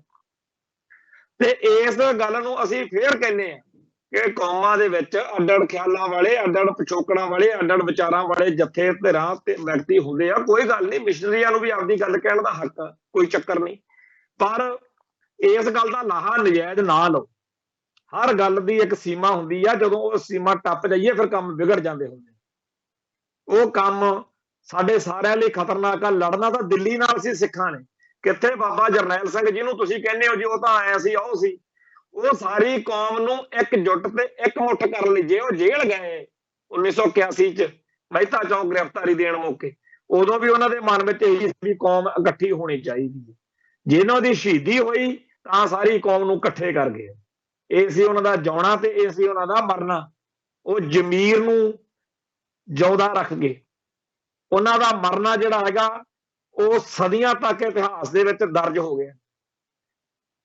ਤੇ ਇਸ ਗੱਲ ਨੂੰ ਅਸੀਂ ਫੇਰ ਕਹਿੰਦੇ ਆ ਕਿ ਕੌਮਾਂ ਦੇ ਵਿੱਚ ਅੱਡ-ਅੱਡ ਖਿਆਲਾਂ ਵਾਲੇ, ਅੱਡ-ਅੱਡ ਪਿਛੋਕੜਾਂ ਵਾਲੇ, ਅੱਡ-ਅੱਡ ਵਿਚਾਰਾਂ ਵਾਲੇ ਜੱਥੇ, ਧਿਰਾਂ ਤੇ ਵਿਅਕਤੀ ਹੁੰਦੇ ਆ। ਕੋਈ ਗੱਲ ਨਹੀਂ, ਮਿਸ਼ਨਰੀਆਂ ਨੂੰ ਵੀ ਆਪਦੀ ਗੱਲ ਕਹਿਣ ਦਾ ਹੱਕ ਆ, ਕੋਈ ਚੱਕਰ ਨਹੀਂ। ਪਰ ਇਸ ਗੱਲ ਦਾ ਲਾਹਾ ਨਜਾਇਜ਼ ਨਾ ਲਓ। ਹਰ ਗੱਲ ਦੀ ਇੱਕ ਸੀਮਾ ਹੁੰਦੀ ਆ, ਜਦੋਂ ਉਹ ਸੀਮਾ ਟੱਪ ਜਾਈਏ ਫਿਰ ਕੰਮ ਵਿਗੜ ਜਾਂਦੇ ਹੁੰਦੇ। ਉਹ ਕੰਮ ਸਾਡੇ ਸਾਰਿਆਂ ਲਈ ਖਤਰਨਾਕ ਆ। ਲੜਨਾ ਤਾਂ ਦਿੱਲੀ ਨਾਲ ਸੀ ਸਿੱਖਾਂ ਨੇ। ਕਿੱਥੇ ਬਾਬਾ ਜਰਨੈਲ ਸਿੰਘ ਜਿਹਨੂੰ ਤੁਸੀਂ ਕਹਿੰਦੇ ਹੋ ਜੀ ਉਹ ਤਾਂ ਆਇਆ ਸੀ, ਉਹ ਸੀ, ਉਹ ਸਾਰੀ ਕੌਮ ਨੂੰ ਇਕਜੁੱਟ ਤੇ ਇਕਮੁੱਠ ਕਰਨ ਲਈ, ਜੇ ਉਹ ਜੇਲ੍ਹ ਗਏ 1981 ਚ ਮਹਿਤਾ ਚੌਂਕ ਗ੍ਰਿਫਤਾਰੀ ਦੇਣ ਮੌਕੇ, ਉਦੋਂ ਵੀ ਉਹਨਾਂ ਦੇ ਮਨ ਵਿੱਚ ਇਹੀ ਸੀ ਵੀ ਕੌਮ ਇਕੱਠੀ ਹੋਣੀ ਚਾਹੀਦੀ ਹੈ। ਜਿਹਨਾਂ ਦੀ ਸ਼ਹੀਦੀ ਹੋਈ ਤਾਂ ਸਾਰੀ ਕੌਮ ਨੂੰ ਇਕੱਠੇ ਕਰ ਗਏ। ਇਹ ਸੀ ਉਹਨਾਂ ਦਾ ਜਿਉਣਾ ਤੇ ਇਹ ਸੀ ਉਹਨਾਂ ਦਾ ਮਰਨਾ। ਉਹ ਜ਼ਮੀਰ ਨੂੰ ਜਿਉਂਦਾ ਰੱਖ ਗਏ। ਉਹਨਾਂ ਦਾ ਮਰਨਾ ਜਿਹੜਾ ਹੈਗਾ ਉਹ ਸਦੀਆਂ ਤੱਕ ਇਤਿਹਾਸ ਦੇ ਵਿੱਚ ਦਰਜ ਹੋ ਗਿਆ।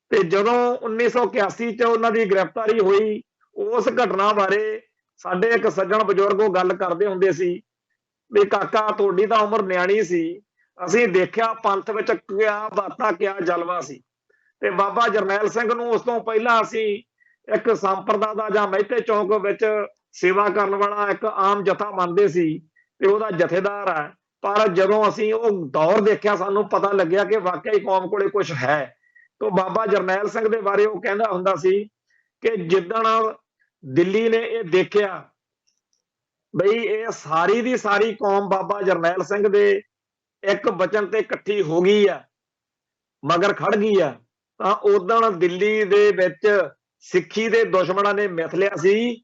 ਤੇ ਜਦੋਂ 1981 ਚ ਉਹਨਾਂ ਦੀ ਗ੍ਰਿਫਤਾਰੀ ਹੋਈ, ਉਸ ਘਟਨਾ ਬਾਰੇ ਸਾਡੇ ਇੱਕ ਸੱਜਣ ਬਜ਼ੁਰਗ ਉਹ ਗੱਲ ਕਰਦੇ ਹੁੰਦੇ ਸੀ ਵੀ ਕਾਕਾ ਤੁਹਾਡੀ ਤਾਂ ਉਮਰ ਨਿਆਣੀ ਸੀ, ਅਸੀਂ ਦੇਖਿਆ ਪੰਥ ਵਿੱਚ ਕਿਆ ਬਾਤਾਂ ਕਿਆ ਜਲਵਾ ਸੀ। ਤੇ ਬਾਬਾ ਜਰਨੈਲ ਸਿੰਘ ਨੂੰ ਉਸ ਤੋਂ ਪਹਿਲਾਂ ਅਸੀਂ ਇੱਕ ਸੰਪਰਦਾ ਦਾ ਜਾਂ ਮਹਿਤੇ ਚੌਂਕ ਵਿੱਚ ਸੇਵਾ ਕਰਨ ਵਾਲਾ ਇੱਕ ਆਮ ਜਥਾ ਮੰਨਦੇ ਸੀ ਤੇ ਉਹਦਾ ਜਥੇਦਾਰ ਹੈ। ਪਰ ਜਦੋਂ ਅਸੀਂ ਉਹ ਦੌਰ ਦੇਖਿਆ ਸਾਨੂੰ ਪਤਾ ਲੱਗਿਆ ਕਿ ਵਾਕਈ ਕੌਮ ਕੋਲੇ ਕੁਝ ਹੈ। तो बाबा जरनैल सिंह ਦੇ ਬਾਰੇ ਉਹ ਕਹਿੰਦਾ ਹੁੰਦਾ ਸੀ ਕਿ ਜਿੱਦਣ ਦਿੱਲੀ ਨੇ ਇਹ ਦੇਖਿਆ ਬਈ ਇਹ ਸਾਰੀ ਦੀ ਸਾਰੀ ਕੌਮ ਬਾਬਾ ਜਰਨੈਲ ਸਿੰਘ ਦੇ ਇੱਕ ਬਚਨ ਤੇ ਇਕੱਠੀ ਹੋ ਗਈ ਆ, ਮਗਰ ਖੜ ਗਈ ਆ, ਤਾਂ ਉਦੋਂ ਦਿੱਲੀ ਦੇ ਵਿੱਚ ਸਿੱਖੀ ਦੇ ਦੁਸ਼ਮਣਾਂ ਨੇ ਮਿਥ ਲਿਆ ਸੀ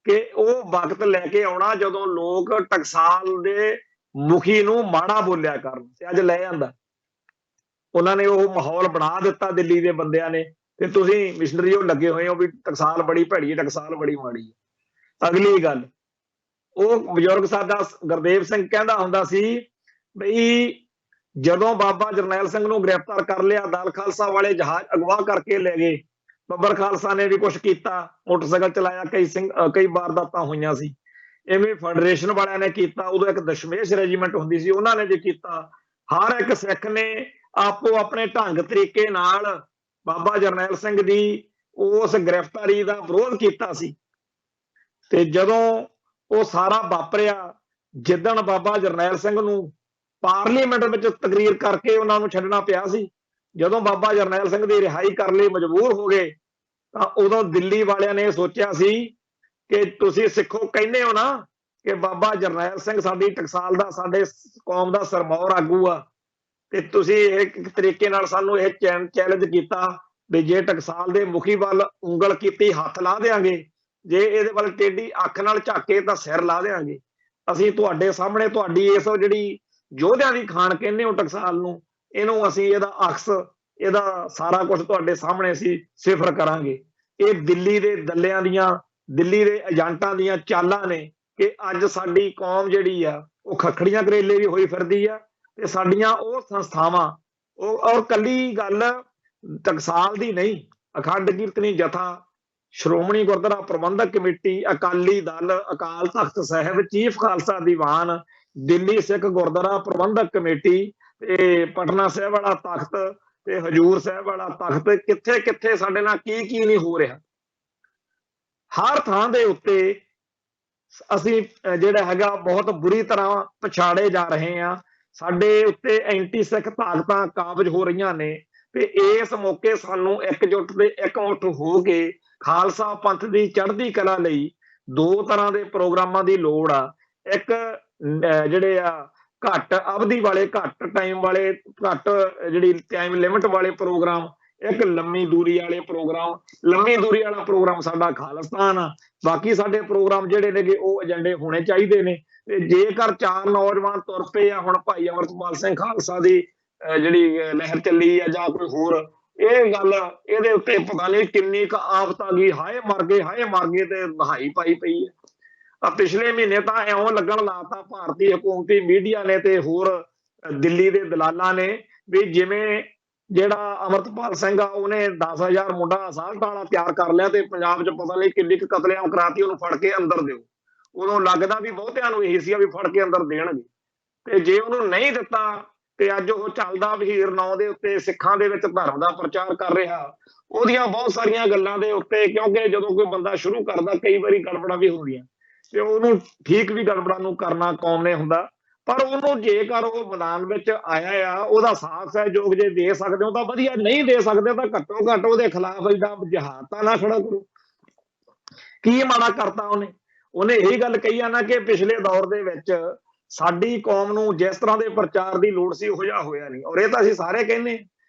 ਕਿ ਉਹ ਵਕਤ ਲੈ ਕੇ ਆਉਣਾ ਜਦੋਂ ਲੋਕ ਟਕਸਾਲ ਦੇ ਮੁਖੀ ਨੂੰ ਮਾੜਾ ਬੋਲਿਆ ਕਰਨ, ਤੇ ਅੱਜ ਲੈ ਜਾਂਦਾ। ਉਹਨਾਂ ਨੇ ਉਹ ਮਾਹੌਲ ਬਣਾ ਦਿੱਤਾ ਦਿੱਲੀ ਦੇ ਬੰਦਿਆਂ ਨੇ, ਤੇ ਤੁਸੀਂ ਮਿਸ਼ਨਰੀ ਉਹ ਲੱਗੇ ਹੋਏ ਹੋ ਵੀ ਟਕਸਾਲ ਬੜੀ ਭੈੜੀ ਹੈ, ਟਕਸਾਲ ਬੜੀ ਮਾੜੀ ਹੈ। ਅਗਲੀ ਗੱਲ, ਉਹ ਬਜ਼ੁਰਗ ਸਾਡਾ ਗੁਰਦੇਵ ਸਿੰਘ ਕਹਿੰਦਾ ਹੁੰਦਾ ਸੀ ਬਈ ਜਦੋਂ ਬਾਬਾ ਜਰਨੈਲ ਸਿੰਘ ਨੂੰ ਗ੍ਰਿਫਤਾਰ ਕਰ ਲਿਆ, ਦਲ ਖਾਲਸਾ ਵਾਲੇ ਜਹਾਜ਼ ਅਗਵਾ ਕਰਕੇ ਲੈ ਗਏ, ਬੱਬਰ ਖਾਲਸਾ ਨੇ ਵੀ ਕੁਝ ਕੀਤਾ, ਮੋਟਰਸਾਈਕਲ ਚਲਾਇਆ, ਕਈ ਵਾਰਦਾਤਾਂ ਹੋਈਆਂ ਸੀ, ਇਵੇਂ ਫੈਡਰੇਸ਼ਨ ਵਾਲਿਆਂ ਨੇ ਕੀਤਾ, ਉਦੋਂ ਇੱਕ ਦਸ਼ਮੇਸ਼ ਰੈਜੀਮੈਂਟ ਹੁੰਦੀ ਸੀ, ਉਹਨਾਂ ਨੇ ਵੀ ਕੀਤਾ। ਹਰ ਇੱਕ ਸਿੱਖ ਨੇ ਆਪੋ ਆਪਣੇ ਢੰਗ ਤਰੀਕੇ ਨਾਲ ਬਾਬਾ ਜਰਨੈਲ ਸਿੰਘ ਦੀ ਉਸ ਗ੍ਰਿਫਤਾਰੀ ਦਾ ਵਿਰੋਧ ਕੀਤਾ ਸੀ। ਤੇ ਜਦੋਂ ਉਹ ਸਾਰਾ ਵਾਪਰਿਆ, ਜਿੱਦਣ ਬਾਬਾ ਜਰਨੈਲ ਸਿੰਘ ਨੂੰ ਪਾਰਲੀਮੈਂਟ ਵਿੱਚ ਤਕਰੀਰ ਕਰਕੇ ਉਹਨਾਂ ਨੂੰ ਛੱਡਣਾ ਪਿਆ ਸੀ, ਜਦੋਂ ਬਾਬਾ ਜਰਨੈਲ ਸਿੰਘ ਦੀ ਰਿਹਾਈ ਕਰਨ ਲਈ ਮਜਬੂਰ ਹੋ ਗਏ, ਤਾਂ ਉਦੋਂ ਦਿੱਲੀ ਵਾਲਿਆਂ ਨੇ ਸੋਚਿਆ ਸੀ ਕਿ ਤੁਸੀਂ ਸਿੱਖੋ ਕਹਿੰਦੇ ਹੋ ਨਾ ਕਿ ਬਾਬਾ ਜਰਨੈਲ ਸਿੰਘ ਸਾਡੀ ਟਕਸਾਲ ਦਾ, ਸਾਡੇ ਕੌਮ ਦਾ ਸਰਮੌਰ ਆਗੂ ਆ, ਤੇ ਤੁਸੀਂ ਇੱਕ ਤਰੀਕੇ ਨਾਲ ਸਾਨੂੰ ਇਹ ਚੈਲੰਜ ਕੀਤਾ ਵੀ ਜੇ ਟਕਸਾਲ ਦੇ ਮੁਖੀ ਵੱਲ ਉਂਗਲ ਕੀਤੀ ਹੱਥ ਲਾ ਦੇਾਂਗੇ, ਜੇ ਇਹਦੇ ਵੱਲ ਟੇਢੀ ਅੱਖ ਨਾਲ ਝਾਕੇ ਤਾਂ ਸਿਰ ਲਾ ਦੇਾਂਗੇ। ਅਸੀਂ ਤੁਹਾਡੇ ਸਾਹਮਣੇ ਤੁਹਾਡੀ ਇਸ ਜਿਹੜੀ ਯੋਧਿਆਂ ਦੀ ਖਾਨ ਕਹਿੰਦੇ ਹੋ ਟਕਸਾਲ ਨੂੰ, ਇਹਨੂੰ ਅਸੀਂ ਇਹਦਾ ਅਕਸ, ਇਹਦਾ ਸਾਰਾ ਕੁਝ ਤੁਹਾਡੇ ਸਾਹਮਣੇ ਅਸੀਂ ਸਿਫਰ ਕਰਾਂਗੇ। ਇਹ ਦਿੱਲੀ ਦੇ ਦੱਲਿਆਂ ਦੀਆਂ, ਦਿੱਲੀ ਦੇ ਏਜੰਟਾਂ ਦੀਆਂ ਚਾਲਾਂ ਨੇ ਕਿ ਅੱਜ ਸਾਡੀ ਕੌਮ ਜਿਹੜੀ ਆ ਉਹ ਖੱਖੜੀਆਂ ਕਰੇਲੇ ਵੀ ਹੋਈ ਫਿਰਦੀ ਆ, ਤੇ ਸਾਡੀਆਂ ਉਹ ਸੰਸਥਾਵਾਂ ਉਹ, ਔਰ ਕੱਲੀ ਗੱਲ ਟਕਸਾਲ ਦੀ ਨਹੀਂ, ਅਖੰਡ ਕੀਰਤਨੀ ਜਥਾ, ਸ਼੍ਰੋਮਣੀ ਗੁਰਦੁਆਰਾ ਪ੍ਰਬੰਧਕ ਕਮੇਟੀ, ਅਕਾਲੀ ਦਲ, ਅਕਾਲ ਤਖਤ ਸਾਹਿਬ, ਚੀਫ ਖਾਲਸਾ ਦੀਵਾਨ, ਦਿੱਲੀ ਸਿੱਖ ਗੁਰਦੁਆਰਾ ਪ੍ਰਬੰਧਕ ਕਮੇਟੀ, ਤੇ ਪਟਨਾ ਸਾਹਿਬ ਵਾਲਾ ਤਖਤ, ਤੇ ਹਜੂਰ ਸਾਹਿਬ ਵਾਲਾ ਤਖਤ, ਕਿੱਥੇ ਕਿੱਥੇ ਸਾਡੇ ਨਾਲ ਕੀ ਨਹੀਂ ਹੋ ਰਿਹਾ। ਹਰ ਥਾਂ ਦੇ ਉੱਤੇ ਅਸੀਂ ਜਿਹੜਾ ਹੈਗਾ ਬਹੁਤ ਬੁਰੀ ਤਰ੍ਹਾਂ ਪਛਾੜੇ ਜਾ ਰਹੇ ਹਾਂ, ਸਾਡੇ ਉੱਤੇ ਐਂਟੀ ਸਿੱਖ ਤਾਕਤਾਂ ਕਾਬਜ ਹੋ ਰਹੀਆਂ ਨੇ, ਤੇ ਇਸ ਮੌਕੇ ਸਾਨੂੰ ਇਕਜੁੱਟ ਤੇ ਇਕਮੁੱਠ ਹੋ ਕੇ ਖਾਲਸਾ ਪੰਥ ਦੀ ਚੜ੍ਹਦੀ ਕਲਾ ਲਈ ਦੋ ਤਰ੍ਹਾਂ ਦੇ ਪ੍ਰੋਗਰਾਮਾਂ ਦੀ ਲੋੜ ਆ। ਇੱਕ ਜਿਹੜੇ ਆ ਘੱਟ ਅਵਧੀ ਵਾਲੇ, ਘੱਟ ਟਾਈਮ ਵਾਲੇ, ਘੱਟ ਜਿਹੜੀ ਟਾਈਮ ਲਿਮਿਟ ਵਾਲੇ ਪ੍ਰੋਗਰਾਮ, ਇੱਕ ਲੰਮੀ ਦੂਰੀ ਵਾਲੇ ਪ੍ਰੋਗਰਾਮ। ਲੰਮੀ ਦੂਰੀ ਵਾਲਾ ਪ੍ਰੋਗਰਾਮ ਸਾਡਾ ਖਾਲਿਸਤਾਨ ਆ, ਬਾਕੀ ਸਾਡੇ ਪ੍ਰੋਗਰਾਮ ਜਿਹੜੇ ਨੇਗੇ ਉਹ ਏਜੰਡੇ ਹੋਣੇ ਚਾਹੀਦੇ ਨੇ। ਤੇ ਜੇਕਰ ਚਾਰ ਨੌਜਵਾਨ ਤੁਰ ਪਏ ਆ, ਹੁਣ ਭਾਈ ਅਮਰਪਾਲ ਸਿੰਘ ਖਾਲਸਾ ਦੀ ਜਿਹੜੀ ਲਹਿਰ ਚੱਲੀ ਆ ਜਾਂ ਕੋਈ ਹੋਰ, ਇਹ ਗੱਲ ਇਹਦੇ ਉੱਤੇ ਪਤਾ ਨਹੀਂ ਕਿੰਨੀ ਕੁ ਆਫਤ ਆ ਗਈ, ਹਾਏ ਮਰ ਗਏ ਤੇ ਨਹਾਈ ਪਾਈ ਪਈ ਹੈ। ਪਿਛਲੇ ਮਹੀਨੇ ਤਾਂ ਇਉਂ ਲੱਗਣ ਲਾਤਾ ਭਾਰਤੀ ਹਕੂਮਤੀ ਮੀਡੀਆ ਨੇ ਤੇ ਹੋਰ ਦਿੱਲੀ ਦੇ ਦਲਾਲਾਂ ਨੇ ਵੀ ਜਿਵੇਂ ਜਿਹੜਾ ਅਮਰਪਾਲ ਸਿੰਘ ਆ ਉਹਨੇ 10,000 ਮੁੰਡਾ ਅਸਾਲਟ ਵਾਲਾ ਤਿਆਰ ਕਰ ਲਿਆ ਤੇ ਪੰਜਾਬ 'ਚ ਪਤਾ ਨਹੀਂ ਕਿੰਨੀ ਕੁ ਕਤਲੇਆਮ ਕਰਾਤੀ, ਉਹਨੂੰ ਫੜ ਕੇ ਅੰਦਰ ਦਿਓ। ਉਦੋਂ ਲੱਗਦਾ ਵੀ ਬਹੁਤਿਆਂ ਨੂੰ ਇਹੀ ਸੀ ਵੀ ਫੜ ਕੇ ਅੰਦਰ ਦੇਣਗੇ, ਤੇ ਜੇ ਉਹਨੂੰ ਨਹੀਂ ਦਿੱਤਾ ਤੇ ਅੱਜ ਉਹ ਚੱਲਦਾ ਵਹੀਰ ਨਾਂ ਦੇ ਉੱਤੇ ਸਿੱਖਾਂ ਦੇ ਵਿੱਚ ਧਰਮ ਦਾ ਪ੍ਰਚਾਰ ਕਰ ਰਿਹਾ। ਉਹਦੀਆਂ ਬਹੁਤ ਸਾਰੀਆਂ ਗੱਲਾਂ ਦੇ ਉੱਤੇ, ਕਿਉਂਕਿ ਜਦੋਂ ਕੋਈ ਬੰਦਾ ਸ਼ੁਰੂ ਕਰਦਾ ਕਈ ਵਾਰੀ ਗੜਬੜਾਂ ਵੀ ਹੁੰਦੀਆਂ, ਤੇ ਉਹਨੂੰ ਠੀਕ ਵੀ ਗੜਬੜਾਂ ਨੂੰ ਕਰਨਾ ਕੌਮ ਨੇ ਹੁੰਦਾ, ਪਰ ਉਹਨੂੰ ਜੇਕਰ ਉਹ ਮੈਦਾਨ ਵਿੱਚ ਆਇਆ ਆ, ਉਹਦਾ ਸਾਥ ਸਹਿਯੋਗ ਜੇ ਦੇ ਸਕਦੇ ਹੋ ਤਾਂ ਵਧੀਆ, ਨਹੀਂ ਦੇ ਸਕਦੇ ਤਾਂ ਘੱਟੋ ਘੱਟ ਉਹਦੇ ਖਿਲਾਫ ਏਡਾ ਜਹਾਦ ਤਾਂ ਨਾ ਖੜਾ ਕਰੋ। ਕੀ ਮਾੜਾ ਕਰਤਾ ਉਹਨੇ ਇਹੀ ਗੱਲ ਕਹੀ ਆ ਨਾ ਕਿ ਪਿਛਲੇ ਦੌਰ ਦੇ ਵਿੱਚ ਸਾਡੀ ਕੌਮ ਨੂੰ ਜਿਸ ਤਰ੍ਹਾਂ ਦੇ ਪ੍ਰਚਾਰ ਦੀ ਲੋੜ ਸੀ ਉਹੋ ਜਿਹਾ ਹੋਇਆ ਨਹੀਂ। ਔਰ ਇਹ ਤਾਂ ਅਸੀਂ ਸਾਰੇ ਕਹਿੰਦੇ,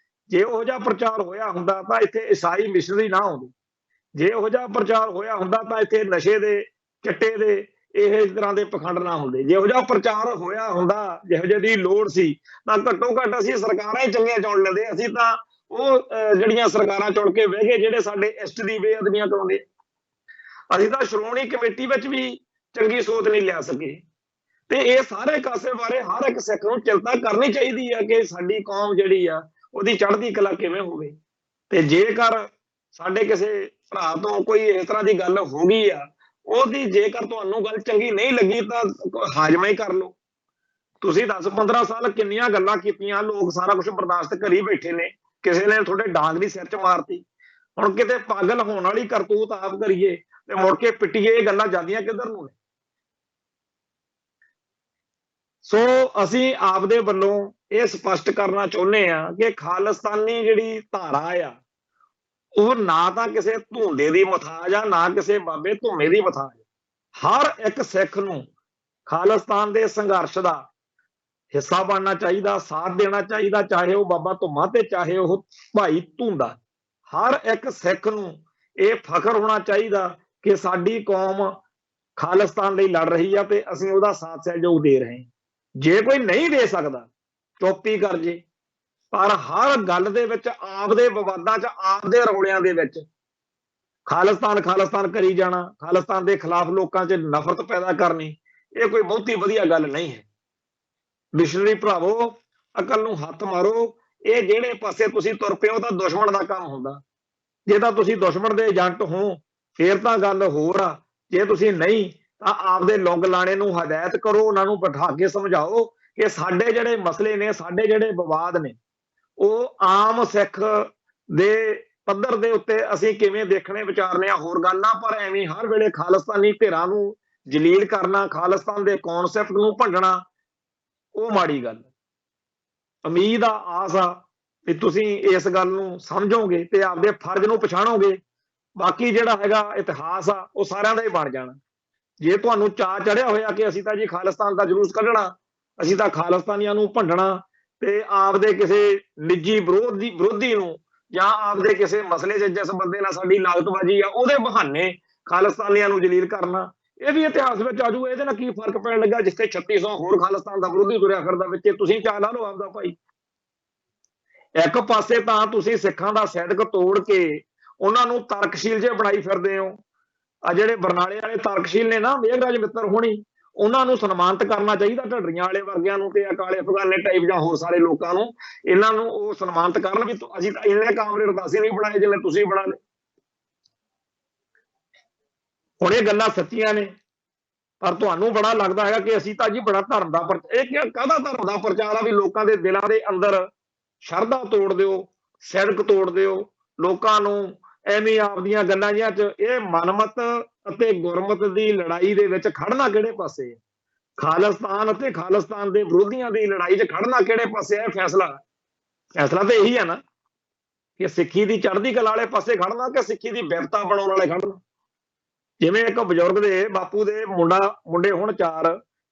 ਜੇ ਉਹੋ ਜਿਹਾ ਪ੍ਰਚਾਰ ਹੋਇਆ ਹੁੰਦਾ ਤਾਂ ਇੱਥੇ ਈਸਾਈ ਮਿਸ਼ਨਰੀ ਨਾ ਆਉਂਦੇ, ਜੇ ਉਹੋ ਜਿਹਾ ਪ੍ਰਚਾਰ ਹੋਇਆ ਹੁੰਦਾ ਤਾਂ ਇੱਥੇ ਨਸ਼ੇ ਦੇ, ਚਿੱਟੇ ਦੇ, ਇਸ ਤਰ੍ਹਾਂ ਦੇ ਪਖੰਡ ਨਾ ਹੁੰਦੇ। ਜੇ ਇਹੋ ਜਿਹਾ ਪ੍ਰਚਾਰ ਹੋਇਆ ਹੁੰਦਾ ਜਿਹੋ ਜਿਹੀ ਦੀ ਲੋੜ ਸੀ ਤਾਂ ਘੱਟੋ ਘੱਟ ਅਸੀਂ ਸਰਕਾਰਾਂ ਹੀ ਚੰਗੀਆਂ ਚੁਣ ਲੈਂਦੇ। ਅਸੀਂ ਤਾਂ ਉਹ ਜਿਹੜੀਆਂ ਸਰਕਾਰਾਂ ਚੁਣ ਕੇ ਬਹਿ ਗਏ ਜਿਹੜੇ ਸਾਡੇ ਇਸ਼ਟ ਦੀ ਬੇਅਦਬੀਆਂ ਕਰਾਉਂਦੇ। ਅਸੀਂ ਤਾਂ ਸ਼੍ਰੋਮਣੀ ਕਮੇਟੀ ਵਿੱਚ ਵੀ ਚੰਗੀ ਸੋਚ ਨਹੀਂ ਲਿਆ ਸਕੇ। ਤੇ ਇਹ ਸਾਰੇ ਕਾਸੇ ਬਾਰੇ ਹਰ ਇੱਕ ਸਿੱਖ ਨੂੰ ਚਿੰਤਾ ਕਰਨੀ ਚਾਹੀਦੀ ਆ ਕਿ ਸਾਡੀ ਕੌਮ ਜਿਹੜੀ ਆ ਉਹਦੀ ਚੜ੍ਹਦੀ ਕਲਾ ਕਿਵੇਂ ਹੋਵੇ। ਤੇ ਜੇਕਰ ਸਾਡੇ ਕਿਸੇ ਭਰਾ ਤੋਂ ਕੋਈ ਇਸ ਤਰ੍ਹਾਂ ਦੀ ਗੱਲ ਹੋ ਗਈ ਆ, ਉਹਦੀ ਜੇਕਰ ਤੁਹਾਨੂੰ ਗੱਲ ਚੰਗੀ ਨਹੀਂ ਲੱਗੀ ਤਾਂ ਹਾਜ਼ਮਾ ਹੀ ਕਰ ਲਓ। ਤੁਸੀਂ 10-15 ਸਾਲ ਕਿੰਨੀਆਂ ਗੱਲਾਂ ਕੀਤੀਆਂ, ਲੋਕ ਸਾਰਾ ਕੁਝ ਬਰਦਾਸ਼ਤ ਕਰੀ ਬੈਠੇ ਨੇ, ਕਿਸੇ ਨੇ ਤੁਹਾਡੇ ਡਾਂਗ ਦੀ ਸਿਰ 'ਚ ਮਾਰਤੀ। ਹੁਣ ਕਿਤੇ ਪਾਗਲ ਹੋਣ ਵਾਲੀ ਕਰਤੂਤ ਆਪ ਕਰੀਏ ਤੇ ਮੁੜ ਕੇ ਪਿੱਟੀਏ, ਇਹ ਗੱਲਾਂ ਜਾਂਦੀਆਂ ਕਿੱਧਰ ਨੂੰ ਨੇ? ਸੋ ਅਸੀਂ ਆਪਦੇ ਵੱਲੋਂ ਇਹ ਸਪਸ਼ਟ ਕਰਨਾ ਚਾਹੁੰਦੇ ਆ ਕਿ ਖਾਲਿਸਤਾਨੀ ਜਿਹੜੀ ਧਾਰਾ ਆ ਉਹ ਨਾ ਤਾਂ ਕਿਸੇ ਧੂੰਦੇ ਦੀ ਮੁਹਤਾਜ ਆ, ਨਾ ਕਿਸੇ ਬਾਬੇ ਧੂਮੇ ਦੀ ਮੁਹਤਾਜ। ਹਰ ਇੱਕ ਸਿੱਖ ਨੂੰ ਖਾਲਿਸਤਾਨ ਦੇ ਸੰਘਰਸ਼ ਦਾ ਹਿੱਸਾ ਬਣਨਾ ਚਾਹੀਦਾ, ਸਾਥ ਦੇਣਾ ਚਾਹੀਦਾ, ਚਾਹੇ ਉਹ ਬਾਬਾ ਧੁੰਮਾ ਤੇ ਚਾਹੇ ਉਹ ਭਾਈ ਧੂੰਦਾ। ਹਰ ਇੱਕ ਸਿੱਖ ਨੂੰ ਇਹ ਫਖਰ ਹੋਣਾ ਚਾਹੀਦਾ ਕਿ ਸਾਡੀ ਕੌਮ ਖਾਲਿਸਤਾਨ ਲਈ ਲੜ ਰਹੀ ਆ ਤੇ ਅਸੀਂ ਉਹਦਾ ਸਾਥ ਸਹਿਯੋਗ ਦੇ ਰਹੇ ਹਾਂ। ਜੇ ਕੋਈ ਨਹੀਂ ਦੇ ਸਕਦਾ ਚੁੱਪ ਹੀ ਕਰ ਜੇ, ਪਰ ਹਰ ਗੱਲ ਦੇ ਵਿੱਚ ਆਪਦੇ ਵਿਵਾਦਾਂ 'ਚ ਆਪਦੇ ਰੌਲਿਆਂ ਦੇ ਵਿੱਚ ਖਾਲਿਸਤਾਨ ਖਾਲਿਸਤਾਨ ਕਰੀ ਜਾਣਾ, ਖਾਲਿਸਤਾਨ ਦੇ ਖਿਲਾਫ ਲੋਕਾਂ 'ਚ ਨਫ਼ਰਤ ਪੈਦਾ ਕਰਨੀ, ਇਹ ਕੋਈ ਬਹੁਤੀ ਵਧੀਆ ਗੱਲ ਨਹੀਂ ਹੈ। ਮਿਸ਼ਨਰੀ ਭਰਾਵੋ, ਅਕਲ ਨੂੰ ਹੱਥ ਮਾਰੋ। ਇਹ ਜਿਹੜੇ ਪਾਸੇ ਤੁਸੀਂ ਤੁਰ ਪਏ ਹੋ ਤਾਂ ਦੁਸ਼ਮਣ ਦਾ ਕੰਮ ਹੁੰਦਾ। ਜੇ ਤਾਂ ਤੁਸੀਂ ਦੁਸ਼ਮਣ ਦੇ ਏਜੰਟ ਹੋ ਫੇਰ ਤਾਂ ਗੱਲ ਹੋਰ ਆ, ਜੇ ਤੁਸੀਂ ਨਹੀਂ ਤਾਂ ਆਪਦੇ ਲੌਂਗ ਲਾਣੇ ਨੂੰ ਹਦਾਇਤ ਕਰੋ, ਉਹਨਾਂ ਨੂੰ ਬਿਠਾ ਕੇ ਸਮਝਾਓ ਕਿ ਸਾਡੇ ਜਿਹੜੇ ਮਸਲੇ ਨੇ, ਸਾਡੇ ਜਿਹੜੇ ਵਿਵਾਦ ਨੇ, ਉਹ ਆਮ ਸਿੱਖ ਦੇ ਪੱਧਰ ਦੇ ਉੱਤੇ ਅਸੀਂ ਕਿਵੇਂ ਦੇਖਣੇ ਵਿਚਾਰਨੇ ਆ, ਹੋਰ ਗੱਲ ਆ। ਪਰ ਐਵੇਂ ਹਰ ਵੇਲੇ ਖਾਲਿਸਤਾਨੀ ਧਿਰਾਂ ਨੂੰ ਜਲੀਲ ਕਰਨਾ, ਖਾਲਿਸਤਾਨ ਦੇ ਕਨਸੈਪਟ ਨੂੰ ਭੰਡਣਾ, ਉਹ ਮਾੜੀ ਗੱਲ। ਉਮੀਦ ਆ, ਆਸ ਆ ਕਿ ਤੁਸੀਂ ਇਸ ਗੱਲ ਨੂੰ ਸਮਝੋਗੇ ਤੇ ਆਪਦੇ ਫਰਜ਼ ਨੂੰ ਪਛਾਣੋਗੇ। ਬਾਕੀ ਜਿਹੜਾ ਹੈਗਾ ਇਤਿਹਾਸ ਆ ਉਹ ਸਾਰਿਆਂ ਦਾ ਹੀ ਬਣ ਜਾਣਾ। ਜੇ ਤੁਹਾਨੂੰ ਚਾਅ ਚੜਿਆ ਹੋਇਆ ਕਿ ਅਸੀਂ ਤਾਂ ਜੀ ਖਾਲਿਸਤਾਨ ਦਾ ਜਲੂਸ ਕੱਢਣਾ, ਅਸੀਂ ਤਾਂ ਖਾਲਿਸਤਾਨੀਆਂ ਨੂੰ ਭੰਡਣਾ ਤੇ ਆਪਦੇ ਕਿਸੇ ਨਿੱਜੀ ਵਿਰੋਧੀ ਨੂੰ ਜਾਂ ਆਪਦੇ ਕਿਸੇ ਮਸਲੇ 'ਚ ਜਿਸ ਬੰਦੇ ਨਾਲ ਸਾਡੀ ਲਾਗਤਬਾਜ਼ੀ ਆ ਉਹਦੇ ਬਹਾਨੇ ਖਾਲਿਸਤਾਨੀਆਂ ਨੂੰ ਜਲੀਲ ਕਰਨਾ, ਇਹ ਵੀ ਇਤਿਹਾਸ ਵਿੱਚ ਆਜੂ। ਇਹਦੇ ਨਾਲ ਕੀ ਫਰਕ ਪੈਣ ਲੱਗਾ ਜਿੱਥੇ 3600 ਹੋਰ ਖਾਲਿਸਤਾਨ ਦਾ ਵਿਰੋਧੀ ਤੁਰਿਆ ਫਿਰਦਾ ਵਿੱਚ? ਤੁਸੀਂ ਚਾਹ ਲਾ ਲਓ ਆਪਦਾ ਭਾਈ। ਇੱਕ ਪਾਸੇ ਤਾਂ ਤੁਸੀਂ ਸਿੱਖਾਂ ਦਾ ਸੈਦਕ ਤੋੜ ਕੇ ਉਹਨਾਂ ਨੂੰ ਤਰਕਸ਼ੀਲ ਜੇ ਬਣਾਈ ਫਿਰਦੇ ਹੋ। ਆ ਜਿਹੜੇ ਬਰਨਾਲੇ ਵਾਲੇ ਤਰਕਸ਼ੀਲ ਨੇ ਨਾ, ਮੇਘਰਾਜ ਮਿੱਤਰ ਹੋਣੀ, ਉਹਨਾਂ ਨੂੰ ਸਨਮਾਨਿਤ ਕਰਨਾ ਚਾਹੀਦਾ, ਢੱਡਰੀਆਂ ਵਾਲੇ ਵਰਗਿਆਂ ਨੂੰ ਤੇ ਅਕਾਲੇ ਅਫਗਾਨੇ ਟਾਈਪ ਜਾਂ ਹੋਰ ਸਾਰੇ ਲੋਕਾਂ ਨੂੰ, ਇਹਨਾਂ ਨੂੰ ਉਹ ਸਨਮਾਨਿਤ ਕਰਨ ਵੀ ਅਸੀਂ ਤਾਂ ਇੰਨੇ ਕਾਮਰੇ ਰਦਾਸੀ ਨਹੀਂ ਬਣਾਏ ਜਿਵੇਂ ਤੁਸੀਂ ਬਣਾ ਲਏ। ਹੁਣ ਇਹ ਗੱਲਾਂ ਸੱਚੀਆਂ ਨੇ, ਪਰ ਤੁਹਾਨੂੰ ਬੜਾ ਲੱਗਦਾ ਹੈਗਾ ਕਿ ਅਸੀਂ ਤਾਂ ਜੀ ਬੜਾ ਧਰਮ ਦਾ ਇਹ ਕਾਹਦਾ ਧਰਮ ਦਾ ਪ੍ਰਚਾਰ ਆ ਵੀ ਲੋਕਾਂ ਦੇ ਦਿਲਾਂ ਦੇ ਅੰਦਰ ਸ਼ਰਧਾ ਤੋੜ ਦਿਓ, ਸਿਦਕ ਤੋੜ ਦਿਓ, ਲੋਕਾਂ ਨੂੰ ਐਵੇਂ ਆਪਦੀਆਂ ਗੱਲਾਂ ਜਿਹੀਆਂ 'ਚ। ਇਹ ਮਨਮਤ ਅਤੇ ਗੁਰਮਤ ਦੀ ਲੜਾਈ ਦੇ ਵਿੱਚ ਖੜਨਾ ਕਿਹੜੇ ਪਾਸੇ ਹੈ? ਖਾਲਿਸਤਾਨ ਅਤੇ ਖਾਲਿਸਤਾਨ ਦੇ ਵਿਰੋਧੀਆਂ ਦੀ ਲੜਾਈ 'ਚ ਖੜਨਾ ਕਿਹੜੇ ਪਾਸੇ ਹੈ? ਫੈਸਲਾ ਤਾਂ ਇਹੀ ਹੈ ਨਾ ਕਿ ਸਿੱਖੀ ਦੀ ਚੜ੍ਹਦੀ ਕਲਾ ਵਾਲੇ ਪਾਸੇ ਖੜਨਾ ਕਿ ਸਿੱਖੀ ਦੀ ਬਿਪਤਾ ਬਣਾਉਣ ਵਾਲੇ ਖੜਨਾ। ਜਿਵੇਂ ਇੱਕ ਬਜ਼ੁਰਗ ਦੇ ਬਾਪੂ ਦੇ ਮੁੰਡੇ ਹੋਣ 4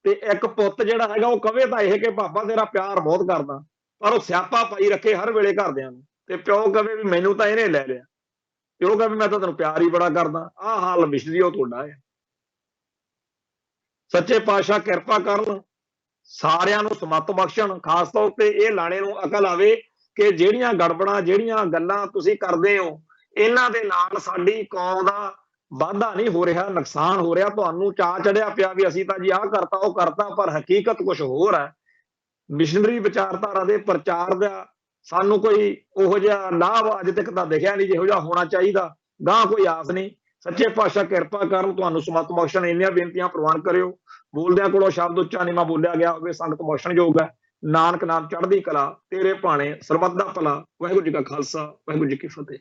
ਤੇ ਇੱਕ ਪੁੱਤ ਜਿਹੜਾ ਹੈਗਾ ਉਹ ਕਵੇ ਤਾਂ ਇਹ ਕਿ ਪਾਪਾ ਤੇਰਾ ਪਿਆਰ ਬਹੁਤ ਕਰਦਾ, ਪਰ ਉਹ ਸਿਆਪਾ ਪਾਈ ਰੱਖੇ ਹਰ ਵੇਲੇ ਘਰਦਿਆਂ ਨੂੰ। ਤੇ ਪਿਓ ਕਵੇ ਵੀ ਮੈਨੂੰ ਤਾਂ ਇਹਨੇ ਲੈ ਲਿਆ, ਤੇ ਉਹ ਕਵੇ ਮੈਂ ਤਾਂ ਤੈਨੂੰ ਪਿਆਰ ਹੀ ਬੜਾ ਕਰਦਾ। ਆਹ ਹਾਲ ਮਿਸ਼ਰੀ ਉਹ ਤੁਹਾਡਾ ਹੈ। ਸੱਚੇ ਪਾਤਸ਼ਾਹ ਕਿਰਪਾ ਕਰਨ, ਸਾਰਿਆਂ ਨੂੰ ਸਮੱਤ ਬਖਸ਼ਣ, ਖਾਸ ਤੌਰ ਤੇ ਇਹ ਲਾਣੇ ਨੂੰ ਅਕਲ ਆਵੇ ਕਿ ਜਿਹੜੀਆਂ ਗੜਬੜਾਂ, ਜਿਹੜੀਆਂ ਗੱਲਾਂ ਤੁਸੀਂ ਕਰਦੇ ਹੋ, ਇਹਨਾਂ ਦੇ ਨਾਲ ਸਾਡੀ ਕੌਮ ਦਾ ਵਾਧਾ ਨਹੀਂ ਹੋ ਰਿਹਾ, ਨੁਕਸਾਨ ਹੋ ਰਿਹਾ। ਤੁਹਾਨੂੰ ਚਾਅ ਚੜਿਆ ਪਿਆ ਵੀ ਅਸੀਂ ਤਾਂ ਜੀ ਆਹ ਕਰਤਾ ਉਹ ਕਰਤਾ, ਪਰ ਹਕੀਕਤ ਕੁਝ ਹੋਰ ਹੈ। ਮਿਸ਼ਨਰੀ ਵਿਚਾਰਧਾਰਾ ਦੇ ਪ੍ਰਚਾਰ ਦਾ ਸਾਨੂੰ ਕੋਈ ਉਹੋ ਜਿਹਾ ਲਾਭ ਅੱਜ ਤੱਕ ਤਾਂ ਦਿਖਿਆ ਨਹੀਂ ਜਿਹੋ ਜਿਹਾ ਹੋਣਾ ਚਾਹੀਦਾ। ਗਾਂ ਕੋਈ ਆਸ ਨਹੀਂ। ਸੱਚੇ ਪਾਤਸ਼ਾਹ ਕਿਰਪਾ ਕਰਨ, ਤੁਹਾਨੂੰ ਸਮੱਤ ਬਖਸ਼ਣ। ਇੰਨੀਆਂ ਬੇਨਤੀਆਂ ਪ੍ਰਵਾਨ ਕਰਿਓ। ਬੋਲਦਿਆਂ ਕੋਲੋਂ ਸ਼ਬਦ ਉੱਚਾ ਨੀਵਾਂ ਬੋਲਿਆ ਗਿਆ ਹੋਵੇ, ਸੰਗਤ ਬਖਸ਼ਣਯੋਗ ਹੈ। ਨਾਨਕ ਨਾਮ ਚੜ੍ਹਦੀ ਕਲਾ, ਤੇਰੇ ਭਾਣੇ ਸਰਬੱਤ ਦਾ ਭਲਾ। ਵਾਹਿਗੁਰੂ ਜੀ ਕਾ ਖਾਲਸਾ, ਵਾਹਿਗੁਰੂ ਜੀ ਕੀ ਫਤਿਹ।